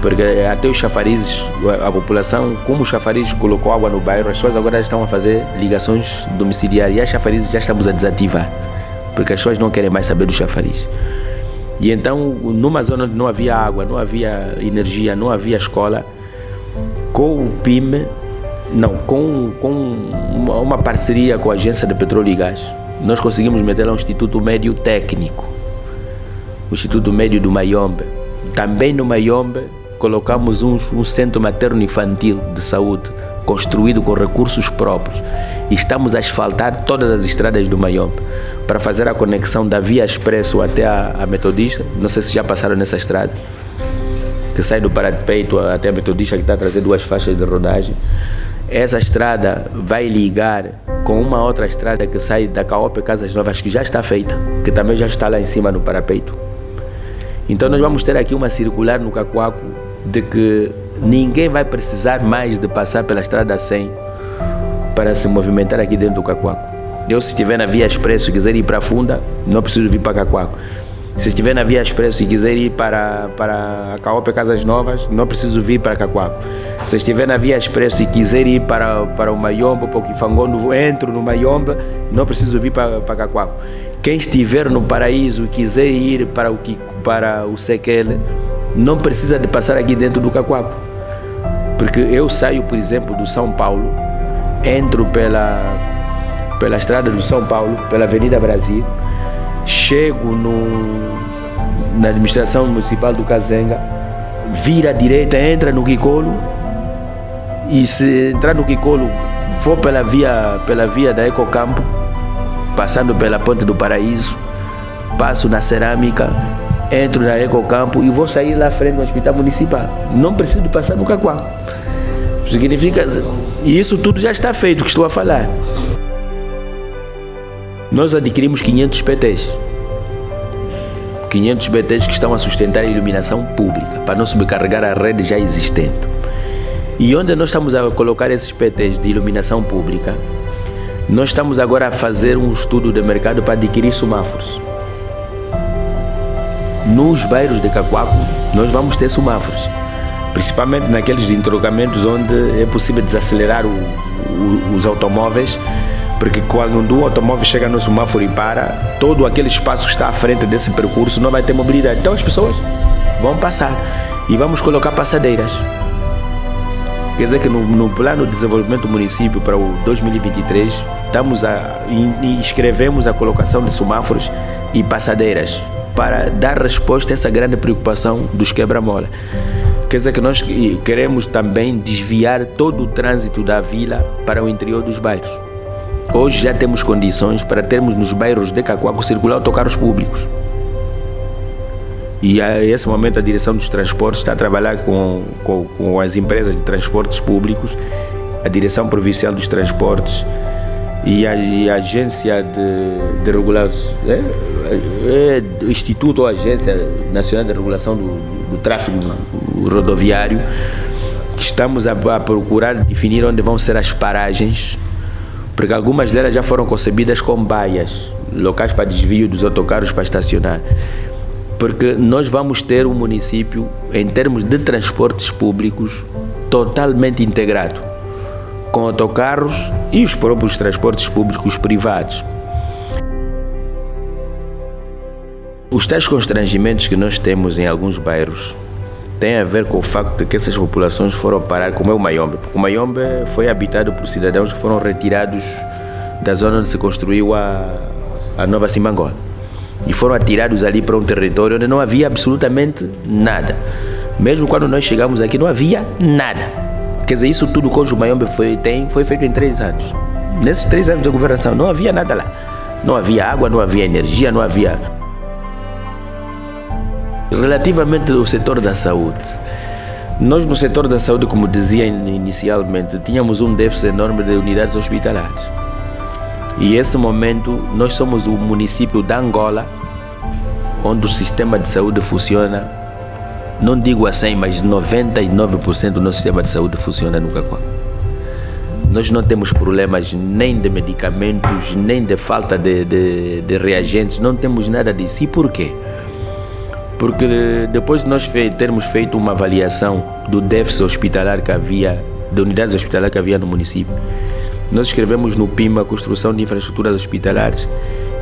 Porque até os chafarizes, a população, como o chafariz colocou água no bairro, as pessoas agora estão a fazer ligações domiciliares e as chafarizes já estamos a desativar, porque as pessoas não querem mais saber do chafariz. E então, numa zona onde não havia água, não havia energia, não havia escola, com o PIM, com uma parceria com a Agência de Petróleo e Gás, nós conseguimos meter lá um Instituto Médio Técnico, o Instituto Médio do Mayombe. Também no Mayombe colocamos um centro materno-infantil de saúde, construído com recursos próprios. E estamos a asfaltar todas as estradas do Mayombe para fazer a conexão da Via Expresso até a Metodista. Não sei se já passaram nessa estrada, que sai do Parapeito até a Metodista, que está a trazer 2 faixas de rodagem. Essa estrada vai ligar com uma outra estrada que sai da Caope Casas Novas, que já está feita, que também já está lá em cima no Parapeito. Então nós vamos ter aqui uma circular no Cacoaco de que ninguém vai precisar mais de passar pela estrada 100 para se movimentar aqui dentro do Cacoaco. Eu, se estiver na Via Expresso e quiser ir para a Funda, não preciso vir para Cacoaco. Se estiver na Via Expresso e quiser ir para a Caope Casas Novas, não preciso vir para Cacoapo. Se estiver na Via Expresso e quiser ir para o Mayombe, para o Kifangondo, entro no Mayombe, não preciso vir para Cacoapo. Quem estiver no Paraíso e quiser ir para o Sequele, não precisa de passar aqui dentro do Cacoapo. Porque eu saio, por exemplo, do São Paulo, entro pela estrada do São Paulo, pela Avenida Brasil, chego na administração municipal do Kazenga, vira à direita, entra no Kikolo, e se entrar no Kikolo, vou pela via da Ecocampo, passando pela Ponte do Paraíso, passo na Cerâmica, entro na Ecocampo e vou sair lá à frente do Hospital Municipal. Não preciso de passar no Cacoapo. Significa, e isso tudo já está feito, que estou a falar. Nós adquirimos 500 PTs. 500 PTs que estão a sustentar a iluminação pública, para não sobrecarregar a rede já existente. E onde nós estamos a colocar esses PTs de iluminação pública, nós estamos agora a fazer um estudo de mercado para adquirir semáforos. Nos bairros de Cacoapo, nós vamos ter semáforos, principalmente naqueles entrocamentos onde é possível desacelerar os automóveis, porque quando o automóvel chega no semáforo e para, todo aquele espaço que está à frente desse percurso não vai ter mobilidade. Então as pessoas vão passar e vamos colocar passadeiras. Quer dizer que no plano de desenvolvimento do município para o 2023, escrevemos a colocação de semáforos e passadeiras para dar resposta a essa grande preocupação dos quebra-mola. Quer dizer que nós queremos também desviar todo o trânsito da vila para o interior dos bairros. Hoje já temos condições para termos nos bairros de Cacoapo circular autocarros públicos. E a esse momento a direção dos transportes está a trabalhar com as empresas de transportes públicos, a direção provincial dos transportes e a agência de regulação, Instituto ou Agência Nacional de Regulação do Tráfego Rodoviário, que estamos a procurar definir onde vão ser as paragens, porque algumas delas já foram concebidas como baias, locais para desvio dos autocarros para estacionar. Porque nós vamos ter um município, em termos de transportes públicos, totalmente integrado, com autocarros e os próprios transportes públicos privados. Os tais constrangimentos que nós temos em alguns bairros têm a ver com o facto de que essas populações foram parar, como é o Mayombe. Porque o Mayombe foi habitado por cidadãos que foram retirados da zona onde se construiu a Nova Simangola. E foram atirados ali para um território onde não havia absolutamente nada. Mesmo quando nós chegamos aqui, não havia nada. Quer dizer, isso tudo que hoje o Mayombe foi feito em 3 anos. Nesses 3 anos de governação, não havia nada lá. Não havia água, não havia energia, não havia... Relativamente ao setor da saúde, nós no setor da saúde, como dizia inicialmente, tínhamos um déficit enorme de unidades hospitalares. E nesse momento, nós somos o município de Angola, onde o sistema de saúde funciona, não digo a 100, mas 99% do nosso sistema de saúde funciona no Cacoapo. Nós não temos problemas nem de medicamentos, nem de falta de reagentes, não temos nada disso. E por quê? Porque depois de nós termos feito uma avaliação do déficit hospitalar que havia, de unidades hospitalares que havia no município, nós escrevemos no PIMA a construção de infraestruturas hospitalares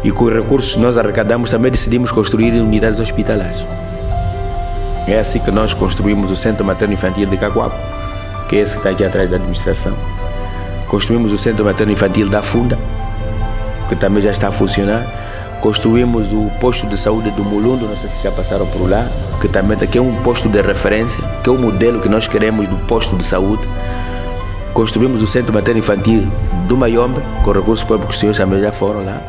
e com os recursos que nós arrecadamos também decidimos construir unidades hospitalares. É assim que nós construímos o Centro Materno Infantil de Cacoapo, que é esse que está aqui atrás da administração. Construímos o Centro Materno Infantil da Funda, que também já está a funcionar. Construímos o posto de saúde do Mulundo, não sei se já passaram por lá, que é um posto de referência, que é o modelo que nós queremos do posto de saúde. Construímos o Centro Materno Infantil do Mayombe, com recursos próprios que os senhores também já foram lá.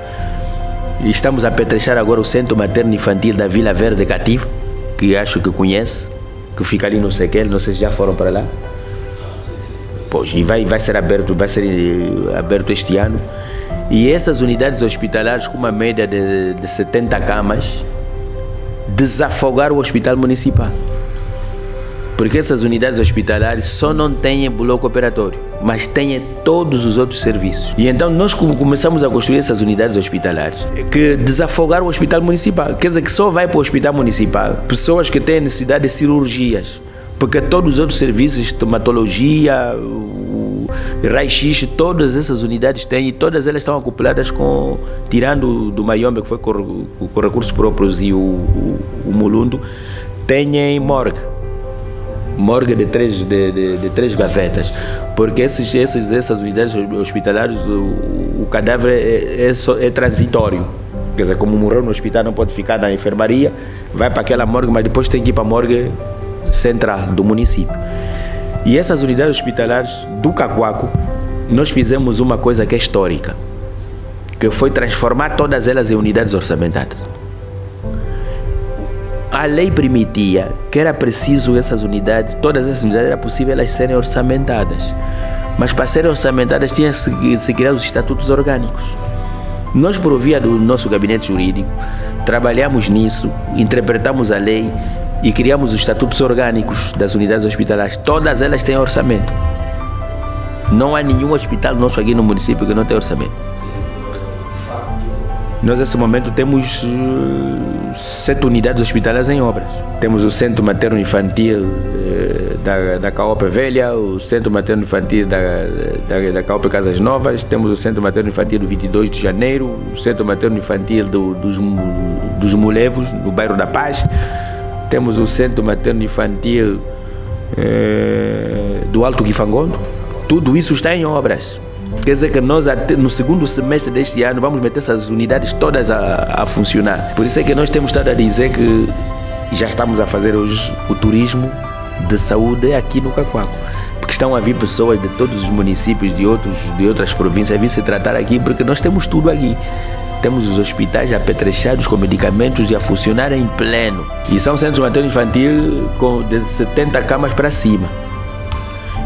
E estamos a petrechar agora o Centro Materno Infantil da Vila Verde Cativo, que acho que conhece, que fica ali no Sequel, não sei se já foram para lá. Pois, e vai ser aberto este ano. E essas unidades hospitalares com uma média de 70 camas desafogaram o hospital municipal. Porque essas unidades hospitalares só não têm bloco operatório, mas têm todos os outros serviços. E então nós começamos a construir essas unidades hospitalares que desafogaram o hospital municipal. Quer dizer que só vai para o hospital municipal pessoas que têm necessidade de cirurgias, porque todos os outros serviços, stomatologia, raio-x, todas essas unidades têm, e todas elas estão acopladas com, tirando do Mayombe, que foi com recursos próprios, e o Mulundo, têm morgue de três gavetas, porque essas unidades hospitalares, o cadáver é transitório. Quer dizer, como morreu no hospital, não pode ficar na enfermaria, vai para aquela morgue, mas depois tem que ir para a morgue central do município. E essas unidades hospitalares do Cacoaco, nós fizemos uma coisa que é histórica, que foi transformar todas elas em unidades orçamentadas. A lei permitia que era preciso essas unidades, todas essas unidades, era possível elas serem orçamentadas. Mas para serem orçamentadas tinha que se criar os estatutos orgânicos. Nós, por via do nosso gabinete jurídico, trabalhamos nisso, interpretamos a lei e criamos os estatutos orgânicos das unidades hospitalares. Todas elas têm orçamento. Não há nenhum hospital nosso aqui no município que não tem orçamento. Nós, nesse momento, temos 7 unidades hospitalares em obras. Temos o Centro Materno Infantil da Caope Velha, o Centro Materno Infantil da Caope Casas Novas, temos o Centro Materno Infantil do 22 de Janeiro, o Centro Materno Infantil dos Mulevos, no bairro da Paz, temos o Centro Materno Infantil do Alto Kifangondo. Tudo isso está em obras. Quer dizer que nós, no segundo semestre deste ano, vamos meter essas unidades todas a funcionar. Por isso é que nós temos estado a dizer que já estamos a fazer hoje o turismo de saúde aqui no Cacoaco. Porque estão a vir pessoas de todos os municípios, de outras províncias, a vir se tratar aqui, porque nós temos tudo aqui. Temos os hospitais apetrechados com medicamentos e a funcionar em pleno. E são centros materno-infantil com de 70 camas para cima.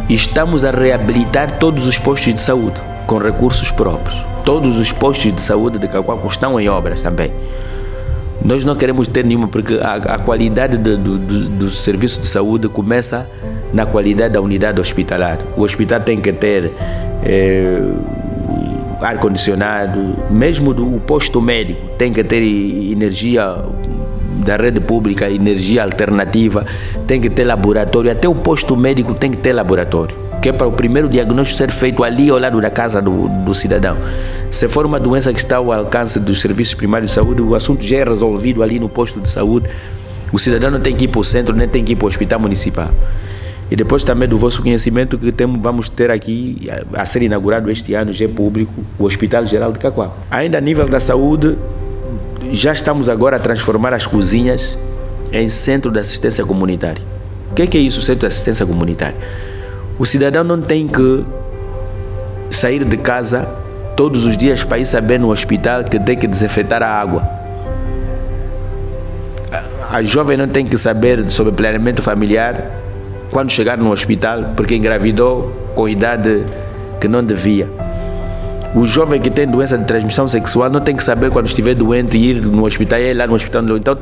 E estamos a reabilitar todos os postos de saúde com recursos próprios. Todos os postos de saúde de Cacoaco estão em obras também. Nós não queremos ter nenhuma, porque a qualidade do serviço de saúde começa na qualidade da unidade hospitalar. O hospital tem que ter ar-condicionado, mesmo o posto médico tem que ter energia da rede pública, energia alternativa, tem que ter laboratório, até o posto médico tem que ter laboratório, que é para o primeiro diagnóstico ser feito ali ao lado da casa do cidadão. Se for uma doença que está ao alcance dos serviços primários de saúde, o assunto já é resolvido ali no posto de saúde, o cidadão não tem que ir para o centro, nem tem que ir para o hospital municipal. E depois também do vosso conhecimento que vamos ter aqui, a ser inaugurado este ano, já é público, o Hospital Geral de Cacoaco. Ainda a nível da saúde, já estamos agora a transformar as cozinhas em centro de assistência comunitária. O que é isso, centro de assistência comunitária? O cidadão não tem que sair de casa todos os dias para ir saber no hospital que tem que desinfetar a água. A jovem não tem que saber sobre planeamento familiar quando chegar no hospital porque engravidou com idade que não devia. O jovem que tem doença de transmissão sexual não tem que saber quando estiver doente e ir no hospital e ir lá no hospital. Então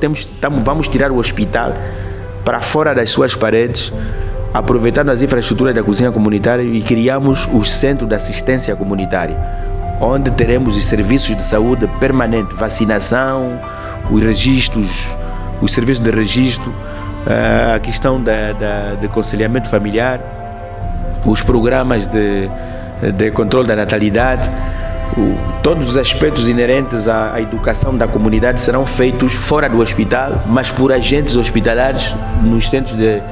vamos tirar o hospital para fora das suas paredes, aproveitando as infraestruturas da cozinha comunitária, e criamos o Centro de Assistência Comunitária, onde teremos os serviços de saúde permanente, vacinação, os registros, os serviços de registro, a questão de aconselhamento familiar, os programas de controle da natalidade, todos os aspectos inerentes à educação da comunidade serão feitos fora do hospital, mas por agentes hospitalares nos centros de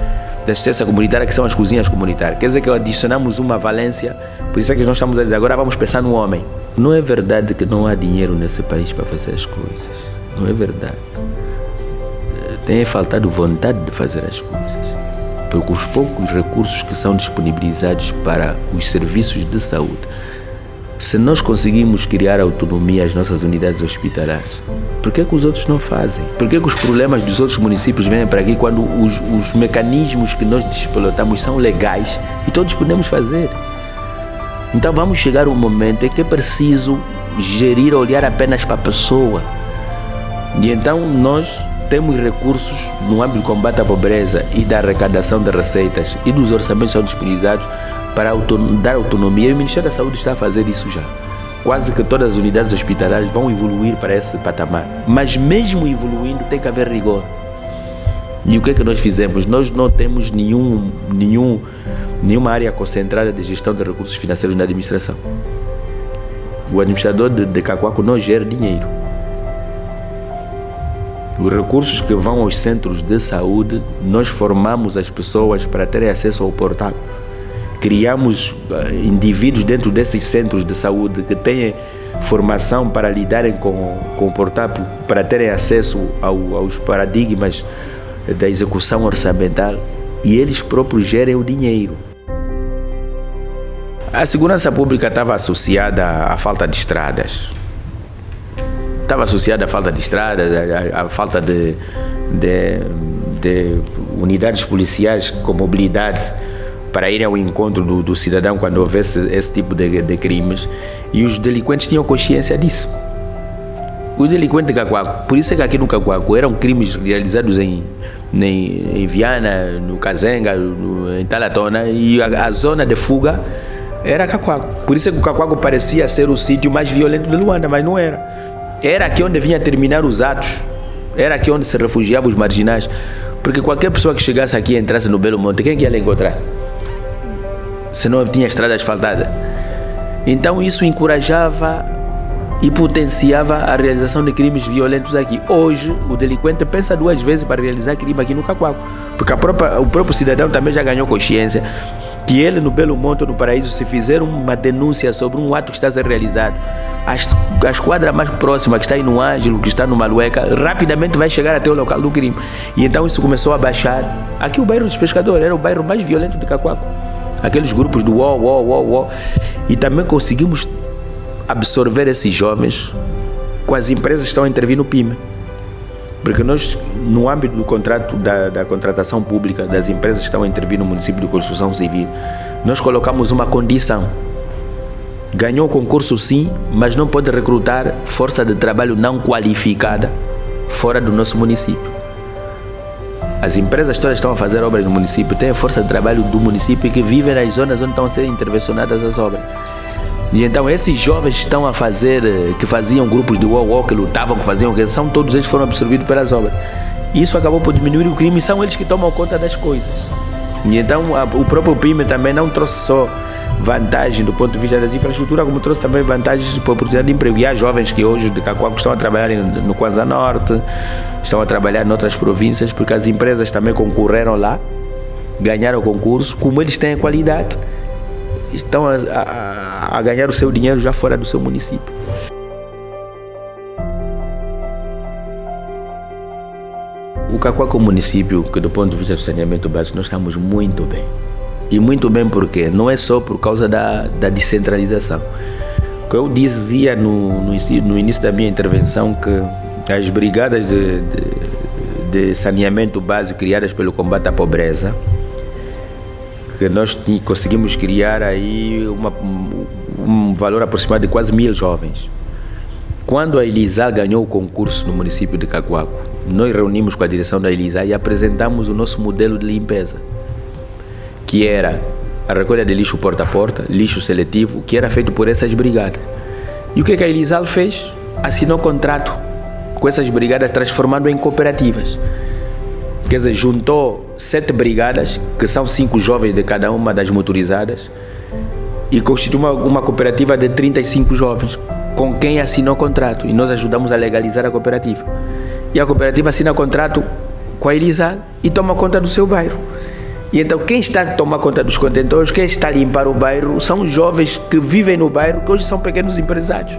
assistência comunitária, que são as cozinhas comunitárias. Quer dizer que adicionamos uma valência, por isso é que nós estamos a dizer, agora vamos pensar no homem. Não é verdade que não há dinheiro nesse país para fazer as coisas, não é verdade. Tem faltado vontade de fazer as coisas, porque os poucos recursos que são disponibilizados para os serviços de saúde, se nós conseguimos criar autonomia às nossas unidades hospitalares, por que os outros não fazem? Por que os problemas dos outros municípios vêm para aqui quando os mecanismos que nós explotamos são legais e todos podemos fazer? Então vamos chegar um momento em que é preciso gerir, olhar apenas para a pessoa. E então nós temos recursos no âmbito do combate à pobreza e da arrecadação de receitas e dos orçamentos são disponibilizados para dar autonomia, e o Ministério da Saúde está a fazer isso já. Quase que todas as unidades hospitalares vão evoluir para esse patamar. Mas mesmo evoluindo tem que haver rigor. E o que é que nós fizemos? Nós não temos nenhuma área concentrada de gestão de recursos financeiros na administração. O administrador de Cacoaco não gera dinheiro. Os recursos que vão aos centros de saúde, nós formamos as pessoas para terem acesso ao portal. Criamos indivíduos dentro desses centros de saúde que têm formação para lidarem com o portal, para terem acesso aos paradigmas da execução orçamental, e eles próprios gerem o dinheiro. A segurança pública estava associada à falta de estradas. Estava associada à falta de estradas, à falta de unidades policiais com mobilidade para irem ao encontro do cidadão quando houvesse esse tipo de crimes, e os delinquentes tinham consciência disso. Os delinquentes de Cacoaco, por isso é que aqui no Cacoaco eram crimes realizados em Viana, no Kazenga, em Talatona, e a zona de fuga era Cacoaco. Por isso é que o Cacoaco parecia ser o sítio mais violento de Luanda, mas não era. Era aqui onde vinha terminar os atos, era aqui onde se refugiavam os marginais, porque qualquer pessoa que chegasse aqui e entrasse no Belo Monte, quem que ia lhe encontrar? Se não tinha estrada asfaltada. Então isso encorajava e potenciava a realização de crimes violentos aqui. Hoje o delinquente pensa duas vezes para realizar crime aqui no Cacoaco, porque o próprio cidadão também já ganhou consciência que ele no Belo Monte ou no Paraíso, se fizer uma denúncia sobre um ato que está a ser realizado, a esquadra mais próxima, que está aí no Ângelo, que está no Malueca, rapidamente vai chegar até o local do crime. E então isso começou a baixar. Aqui o bairro dos Pescadores era o bairro mais violento de Cacoaco. Aqueles grupos do uó. E também conseguimos absorver esses jovens com as empresas que estão a intervir no PIME. Porque nós, no âmbito do contrato da contratação pública das empresas que estão a intervir no município de construção civil, nós colocamos uma condição. Ganhou o concurso sim, mas não pode recrutar força de trabalho não qualificada fora do nosso município. As empresas todas estão a fazer obras no município, têm a força de trabalho do município que vivem nas zonas onde estão a ser intervencionadas as obras. E então esses jovens estão a fazer, que faziam grupos de uó, que lutavam, que faziam, que são, todos eles foram absorvidos pelas obras. Isso acabou por diminuir o crime, e são eles que tomam conta das coisas. E então o próprio PIME também não trouxe só vantagem do ponto de vista das infraestruturas, como trouxe também vantagens para a oportunidade de emprego. E há jovens que hoje de Cacoaco estão a trabalhar no Kwanza Norte, estão a trabalhar em outras províncias, porque as empresas também concorreram lá, ganharam o concurso, como eles têm a qualidade, estão a ganhar o seu dinheiro já fora do seu município. O Cacoaco é um município que, do ponto de vista do saneamento básico, nós estamos muito bem. E muito bem porque não é só por causa da descentralização. O que eu dizia no início da minha intervenção, que as brigadas de saneamento básico criadas pelo combate à pobreza, que nós conseguimos criar aí um valor aproximado de quase 1000 jovens. Quando a Elisa ganhou o concurso no município de Cacoaco, nós reunimos com a direção da Elisa e apresentamos o nosso modelo de limpeza, que era a recolha de lixo porta a porta, lixo seletivo, que era feito por essas brigadas. E o que a Elisal fez? Assinou contrato com essas brigadas, transformando em cooperativas. Quer dizer, juntou 7 brigadas, que são 5 jovens de cada uma das motorizadas, e constituiu uma cooperativa de 35 jovens, com quem assinou contrato. E nós ajudamos a legalizar a cooperativa. E a cooperativa assina contrato com a Elisal e toma conta do seu bairro. E então quem está a tomar conta dos contentores, quem está a limpar o bairro, são os jovens que vivem no bairro, que hoje são pequenos empresários,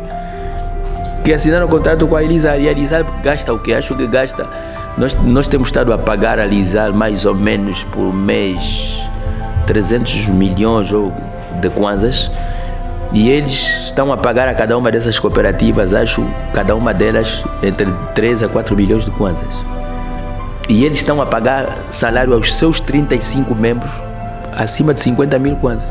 que assinaram contrato com a Elisal. E a Elisal gasta o que? Acho que gasta... Nós temos estado a pagar a Elisal mais ou menos por mês 300 milhões de kwanzas, e eles estão a pagar a cada uma dessas cooperativas, acho, cada uma delas entre 3 a 4 milhões de kwanzas. E eles estão a pagar salário aos seus 35 membros acima de 50 mil kwanzas.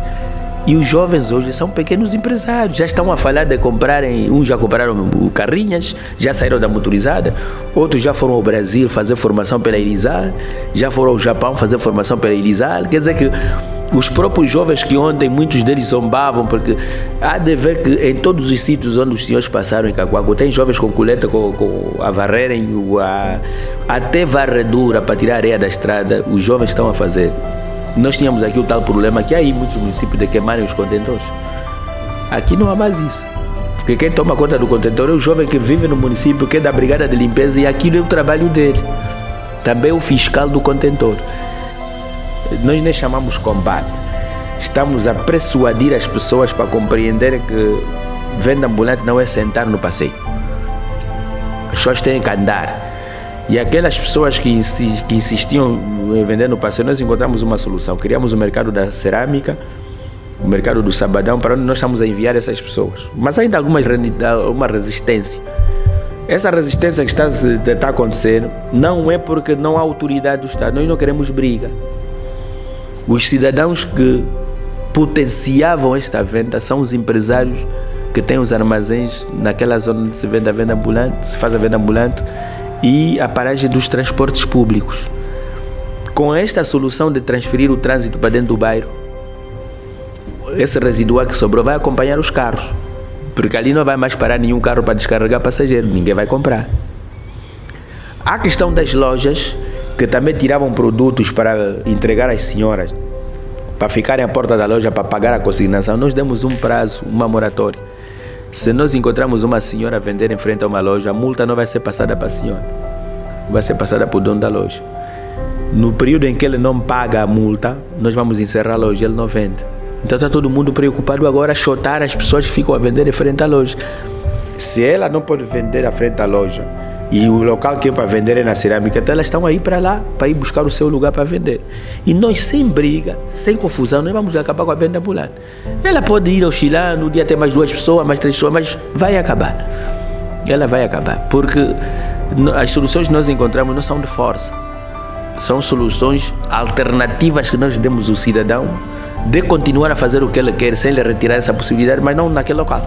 E os jovens hoje são pequenos empresários, já estão a falar de comprarem, uns já compraram carrinhas, já saíram da motorizada, outros já foram ao Brasil fazer formação pela Irizar, já foram ao Japão fazer formação pela Irizar. Quer dizer que os próprios jovens que ontem muitos deles zombavam, porque há de ver que em todos os sítios onde os senhores passaram em Cacoago, tem jovens com coleta a varrerem, até varredura para tirar a areia da estrada, os jovens estão a fazer. Nós tínhamos aqui o tal problema que há aí muitos municípios de queimarem os contentores. Aqui não há mais isso. Porque quem toma conta do contentor é o jovem que vive no município, que é da brigada de limpeza, e aquilo é o trabalho dele. Também o fiscal do contentor. Nós nem chamamos combate. Estamos a persuadir as pessoas para compreenderem que venda ambulante não é sentar no passeio. As pessoas têm que andar. E aquelas pessoas que insistiam em vender no passeio, nós encontramos uma solução. Criamos o mercado da cerâmica, o mercado do sabadão, para onde nós estamos a enviar essas pessoas. Mas ainda há uma resistência. Essa resistência que está acontecendo não é porque não há autoridade do Estado. Nós não queremos briga. Os cidadãos que potenciavam esta venda são os empresários que têm os armazéns naquela zona onde se vende a venda ambulante, se faz a venda ambulante, e a paragem dos transportes públicos. Com esta solução de transferir o trânsito para dentro do bairro, esse residual que sobrou vai acompanhar os carros, porque ali não vai mais parar nenhum carro para descarregar passageiro, ninguém vai comprar. Há a questão das lojas, que também tiravam produtos para entregar às senhoras, para ficarem à porta da loja para pagar a consignação. Nós demos um prazo, uma moratória. Se nós encontramos uma senhora a vender em frente a uma loja, a multa não vai ser passada para a senhora, vai ser passada para o dono da loja. No período em que ele não paga a multa, nós vamos encerrar a loja, ele não vende. Então está todo mundo preocupado agora a chotar as pessoas que ficam a vender em frente à loja. Se ela não pode vender à frente à loja e o local que é para vender é na cerâmica, então elas estão aí para lá, para ir buscar o seu lugar para vender. E nós, sem briga, sem confusão, nós vamos acabar com a venda ambulante. Ela pode ir oscilando, um dia tem mais 2 pessoas, mais 3 pessoas, mas vai acabar. Ela vai acabar, porque as soluções que nós encontramos não são de força. São soluções alternativas que nós demos ao cidadão de continuar a fazer o que ele quer, sem lhe retirar essa possibilidade, mas não naquele local.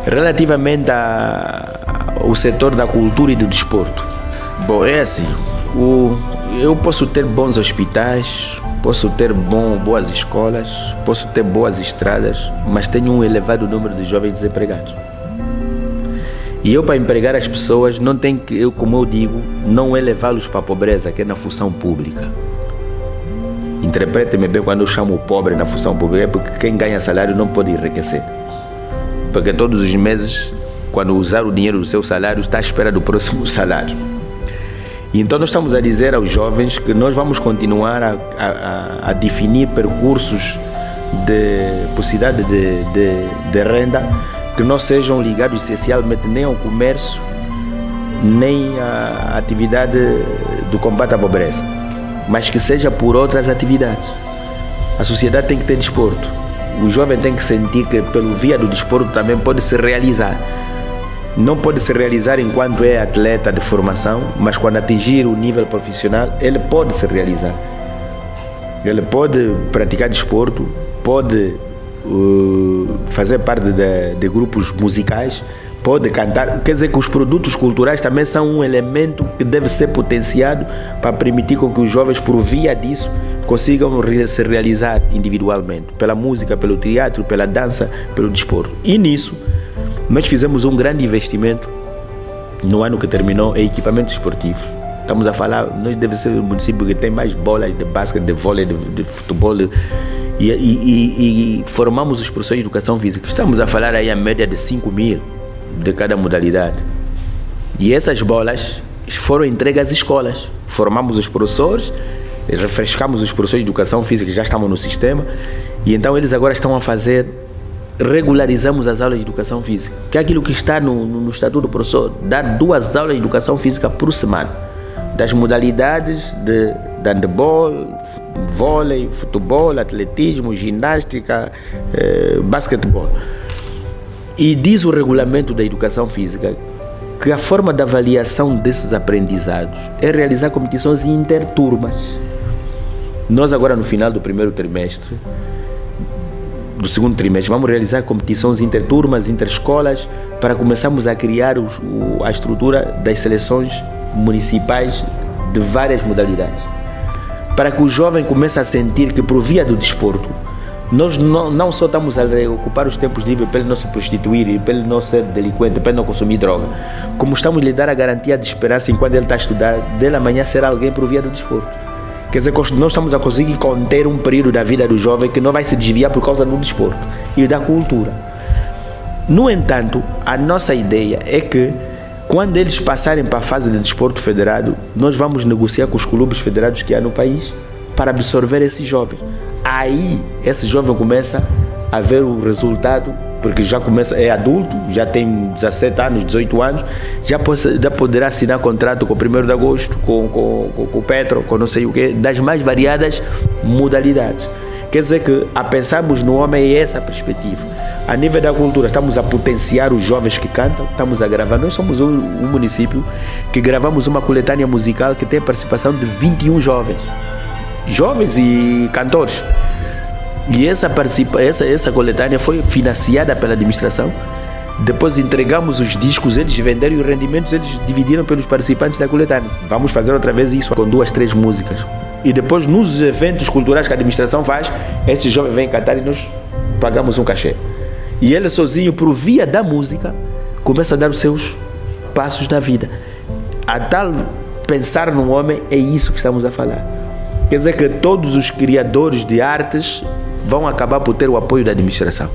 Relativamente ao setor da cultura e do desporto, bom, é assim, eu posso ter bons hospitais, posso ter boas escolas, posso ter boas estradas, mas tenho um elevado número de jovens desempregados. E eu, para empregar as pessoas, não tenho que, como eu digo, não é levá-los para a pobreza, que é na função pública. Interprete-me bem quando eu chamo o pobre na função pública, é porque quem ganha salário não pode enriquecer. Porque todos os meses, quando usar o dinheiro do seu salário, está à espera do próximo salário. E então nós estamos a dizer aos jovens que nós vamos continuar a definir percursos de possibilidade de renda que não sejam ligados essencialmente nem ao comércio, nem à atividade do combate à pobreza, mas que seja por outras atividades. A sociedade tem que ter desporto. O jovem tem que sentir que pelo via do desporto também pode se realizar. Não pode se realizar enquanto é atleta de formação, mas quando atingir o nível profissional, ele pode se realizar. Ele pode praticar desporto, pode fazer parte de grupos musicais, pode cantar. Quer dizer que os produtos culturais também são um elemento que deve ser potenciado para permitir com que os jovens, por via disso, consigam se realizar individualmente, pela música, pelo teatro, pela dança, pelo desporto. E nisso, nós fizemos um grande investimento no ano que terminou em equipamentos esportivos. Estamos a falar, nós devemos ser o município que tem mais bolas de basquete, de vôlei, de futebol, e formamos os professores de educação física. Estamos a falar aí a média de 5.000 de cada modalidade. E essas bolas foram entregues às escolas. Formamos os professores, refrescamos os professores de educação física que já estavam no sistema, e então eles agora estão a fazer, regularizamos as aulas de educação física, que é aquilo que está no estatuto do professor, dar 2 aulas de educação física por semana, das modalidades de handebol, vôlei, futebol, atletismo, ginástica, basquetebol. E diz o regulamento da educação física que a forma de avaliação desses aprendizados é realizar competições interturmas. Nós agora, no final do primeiro trimestre, do segundo trimestre, vamos realizar competições interturmas, interescolas, para começarmos a criar a estrutura das seleções municipais de várias modalidades. Para que o jovem comece a sentir que, por via do desporto, nós não só estamos a ocupar os tempos livres para ele não se prostituir, para ele não ser delinquente, para ele não consumir droga, como estamos a lhe dar a garantia de esperança enquanto ele está a estudar, dele amanhã será alguém por via do desporto. Quer dizer, nós estamos a conseguir conter um período da vida do jovem que não vai se desviar por causa do desporto e da cultura. No entanto, a nossa ideia é que, quando eles passarem para a fase de desporto federado, nós vamos negociar com os clubes federados que há no país para absorver esses jovens. Aí, esse jovem começa a ver o resultado, porque já começa, é adulto, já tem 17 anos, 18 anos, já poderá assinar contrato com o 1º de agosto, com o Petro, com não sei o quê, das mais variadas modalidades. Quer dizer que, a pensarmos no homem, é essa a perspectiva. A nível da cultura, estamos a potenciar os jovens que cantam, estamos a gravar. Nós somos um município que gravamos uma coletânea musical que tem a participação de 21 jovens e cantores. E essa coletânea foi financiada pela administração. Depois entregamos os discos, eles venderam e os rendimentos eles dividiram pelos participantes da coletânea. Vamos fazer outra vez isso com 2, 3 músicas. E depois, nos eventos culturais que a administração faz, estes jovens vêm cantar e nós pagamos um cachê. E ele sozinho, por via da música, começa a dar os seus passos na vida. A tal pensar no homem, é isso que estamos a falar. Quer dizer que todos os criadores de artes vão acabar por ter o apoio da administração.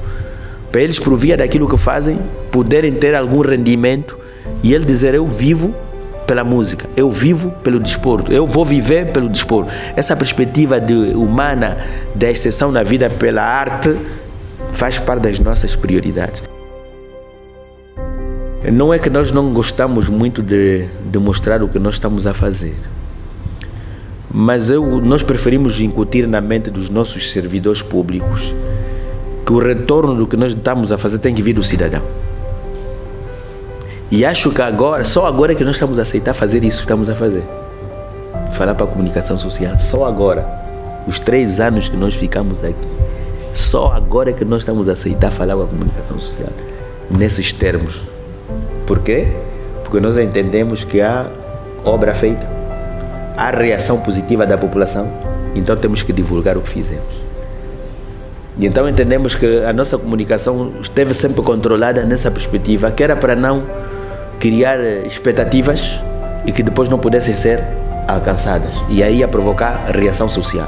Para eles, por via daquilo que fazem, poderem ter algum rendimento e ele dizer: eu vivo pela música, eu vivo pelo desporto, eu vou viver pelo desporto. Essa perspectiva humana da exceção na vida pela arte faz parte das nossas prioridades. Não é que nós não gostamos muito de mostrar o que nós estamos a fazer, mas nós preferimos incutir na mente dos nossos servidores públicos que o retorno do que nós estamos a fazer tem que vir do cidadão. E acho que só agora é que nós estamos a aceitar fazer isso que estamos a fazer. Falar para a comunicação social, só agora. Os 3 anos que nós ficamos aqui, só agora é que nós estamos a aceitar falar com a comunicação social nesses termos. Por quê? Porque nós entendemos que há obra feita, há reação positiva da população, então temos que divulgar o que fizemos. E então entendemos que a nossa comunicação esteve sempre controlada nessa perspectiva, que era para não criar expectativas e que depois não pudessem ser alcançadas, e aí a provocar reação social.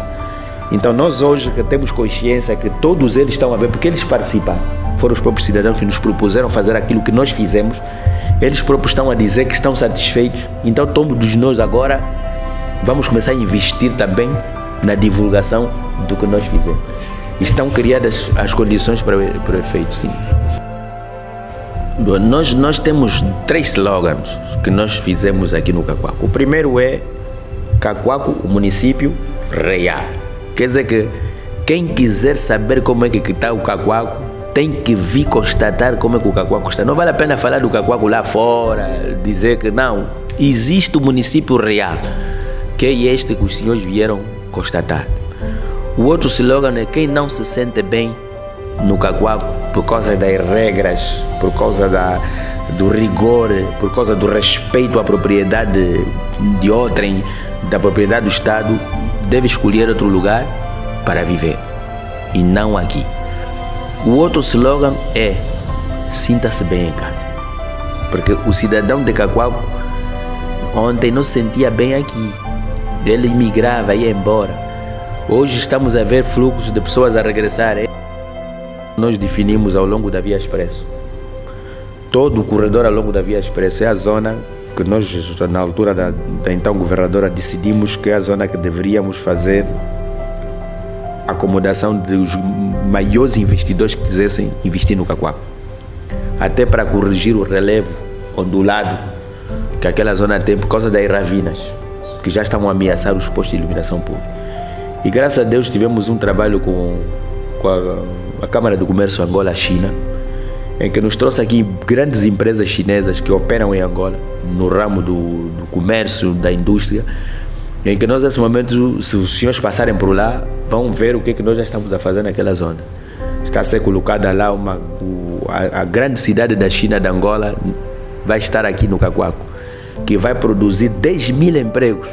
Então nós hoje que temos consciência que todos eles estão a ver, porque eles participaram, foram os próprios cidadãos que nos propuseram fazer aquilo que nós fizemos, eles próprios estão a dizer que estão satisfeitos, então todos nós agora vamos começar a investir também na divulgação do que nós fizemos. Estão criadas as condições para o efeito, sim. Nós temos 3 slogans que nós fizemos aqui no Cacoaco. O primeiro é Cacoaco, o município real. Quer dizer que quem quiser saber como é que está o Cacoaco, tem que vir constatar como é que o Cacoaco está. Não vale a pena falar do Cacoaco lá fora, dizer que não. Existe o município real, que é este que os senhores vieram constatar. O outro slogan é: quem não se sente bem no Cacoaco por causa das regras, por causa do rigor, por causa do respeito à propriedade de outrem, da propriedade do Estado, deve escolher outro lugar para viver e não aqui. O outro slogan é: sinta-se bem em casa, porque o cidadão de Cacoaco ontem não se sentia bem aqui, ele migrava, ia embora. Hoje estamos a ver fluxos de pessoas a regressar. Nós definimos ao longo da Via Expresso. Todo o corredor ao longo da Via Expresso é a zona que nós, na altura da então governadora, decidimos que é a zona que deveríamos fazer acomodação dos maiores investidores que quisessem investir no Cacoaco. Até para corrigir o relevo ondulado que aquela zona tem por causa das ravinas, que já estavam a ameaçar os postos de iluminação pública. E graças a Deus tivemos um trabalho com a Câmara do Comércio Angola-China, em que nos trouxe aqui grandes empresas chinesas que operam em Angola, no ramo do comércio, da indústria, em que nós, nesse momento, se os senhores passarem por lá, vão ver o que nós já estamos a fazer naquela zona. está a ser colocada lá a grande cidade da China, de Angola, vai estar aqui no Cacoaco, que vai produzir 10 mil empregos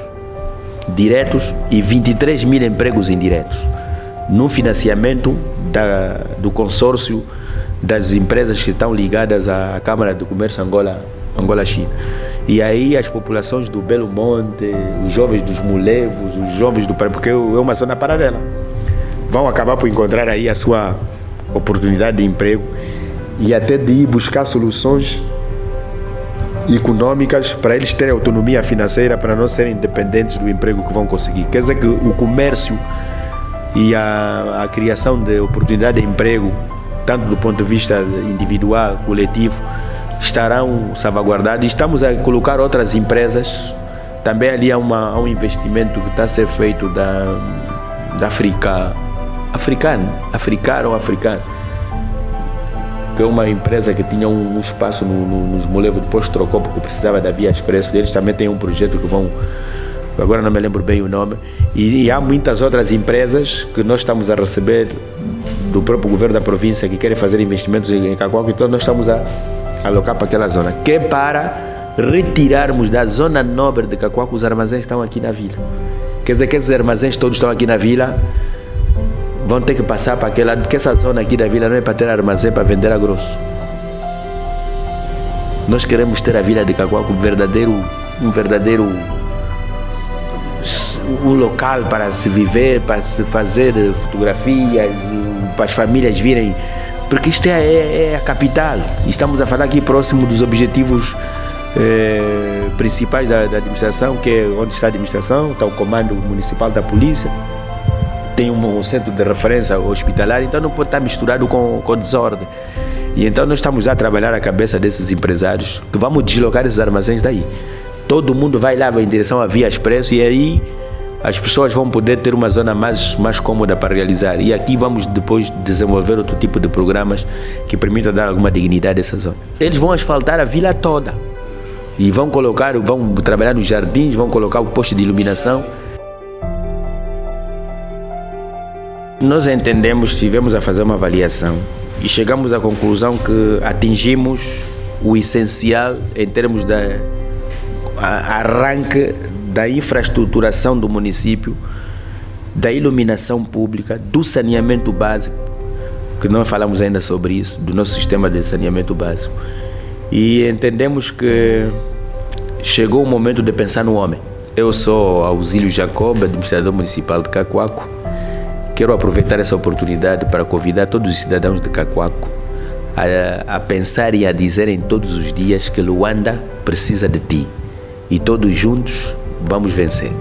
diretos e 23 mil empregos indiretos, no financiamento do consórcio das empresas que estão ligadas à Câmara de Comércio Angola-China. E aí as populações do Belo Monte, os jovens dos Mulevos, os jovens do... porque é uma zona paralela, vão acabar por encontrar aí a sua oportunidade de emprego e até de ir buscar soluções econômicas para eles terem autonomia financeira, para não serem dependentes do emprego que vão conseguir. Quer dizer que o comércio e a criação de oportunidade de emprego, tanto do ponto de vista individual, coletivo, estarão salvaguardados. E estamos a colocar outras empresas. Também ali há um investimento que está a ser feito da africano, que é uma empresa que tinha um espaço nos Mulevos, depois trocou porque precisava da Via Expresso. Eles também têm um projeto que vão, agora não me lembro bem o nome, e há muitas outras empresas que nós estamos a receber do próprio governo da província que querem fazer investimentos em Cacoaco, então nós estamos a alocar para aquela zona, que é para retirarmos da zona nobre de Cacoaco os armazéns que estão aqui na vila. Quer dizer que esses armazéns todos estão aqui na vila, vão ter que passar para aquele lado, porque essa zona aqui da vila não é para ter armazém para vender a grosso. Nós queremos ter a vila de Cacoaco um verdadeiro local para se viver, para se fazer fotografias, para as famílias virem, porque isto é a capital. Estamos a falar aqui próximo dos objetivos principais da administração, que é onde está a administração, está o comando municipal da polícia, tem um centro de referência hospitalar, então não pode estar misturado com desordem. E então nós estamos a trabalhar a cabeça desses empresários, que vamos deslocar esses armazéns daí. Todo mundo vai lá em direção à Via Expresso e aí as pessoas vão poder ter uma zona mais cômoda para realizar. E aqui vamos depois desenvolver outro tipo de programas que permitam dar alguma dignidade a essa zona. Eles vão asfaltar a vila toda e vão trabalhar nos jardins, vão colocar o posto de iluminação. Nós entendemos, estivemos a fazer uma avaliação e chegamos à conclusão que atingimos o essencial em termos de arranque da infraestruturação do município, da iluminação pública, do saneamento básico, que não falamos ainda sobre isso, do nosso sistema de saneamento básico. E entendemos que chegou o momento de pensar no homem. Eu sou Ausílio Jacob, administrador municipal de Cacoaco. Quero aproveitar essa oportunidade para convidar todos os cidadãos de Cacoaco a pensar e a dizerem todos os dias que Luanda precisa de ti. E todos juntos vamos vencer.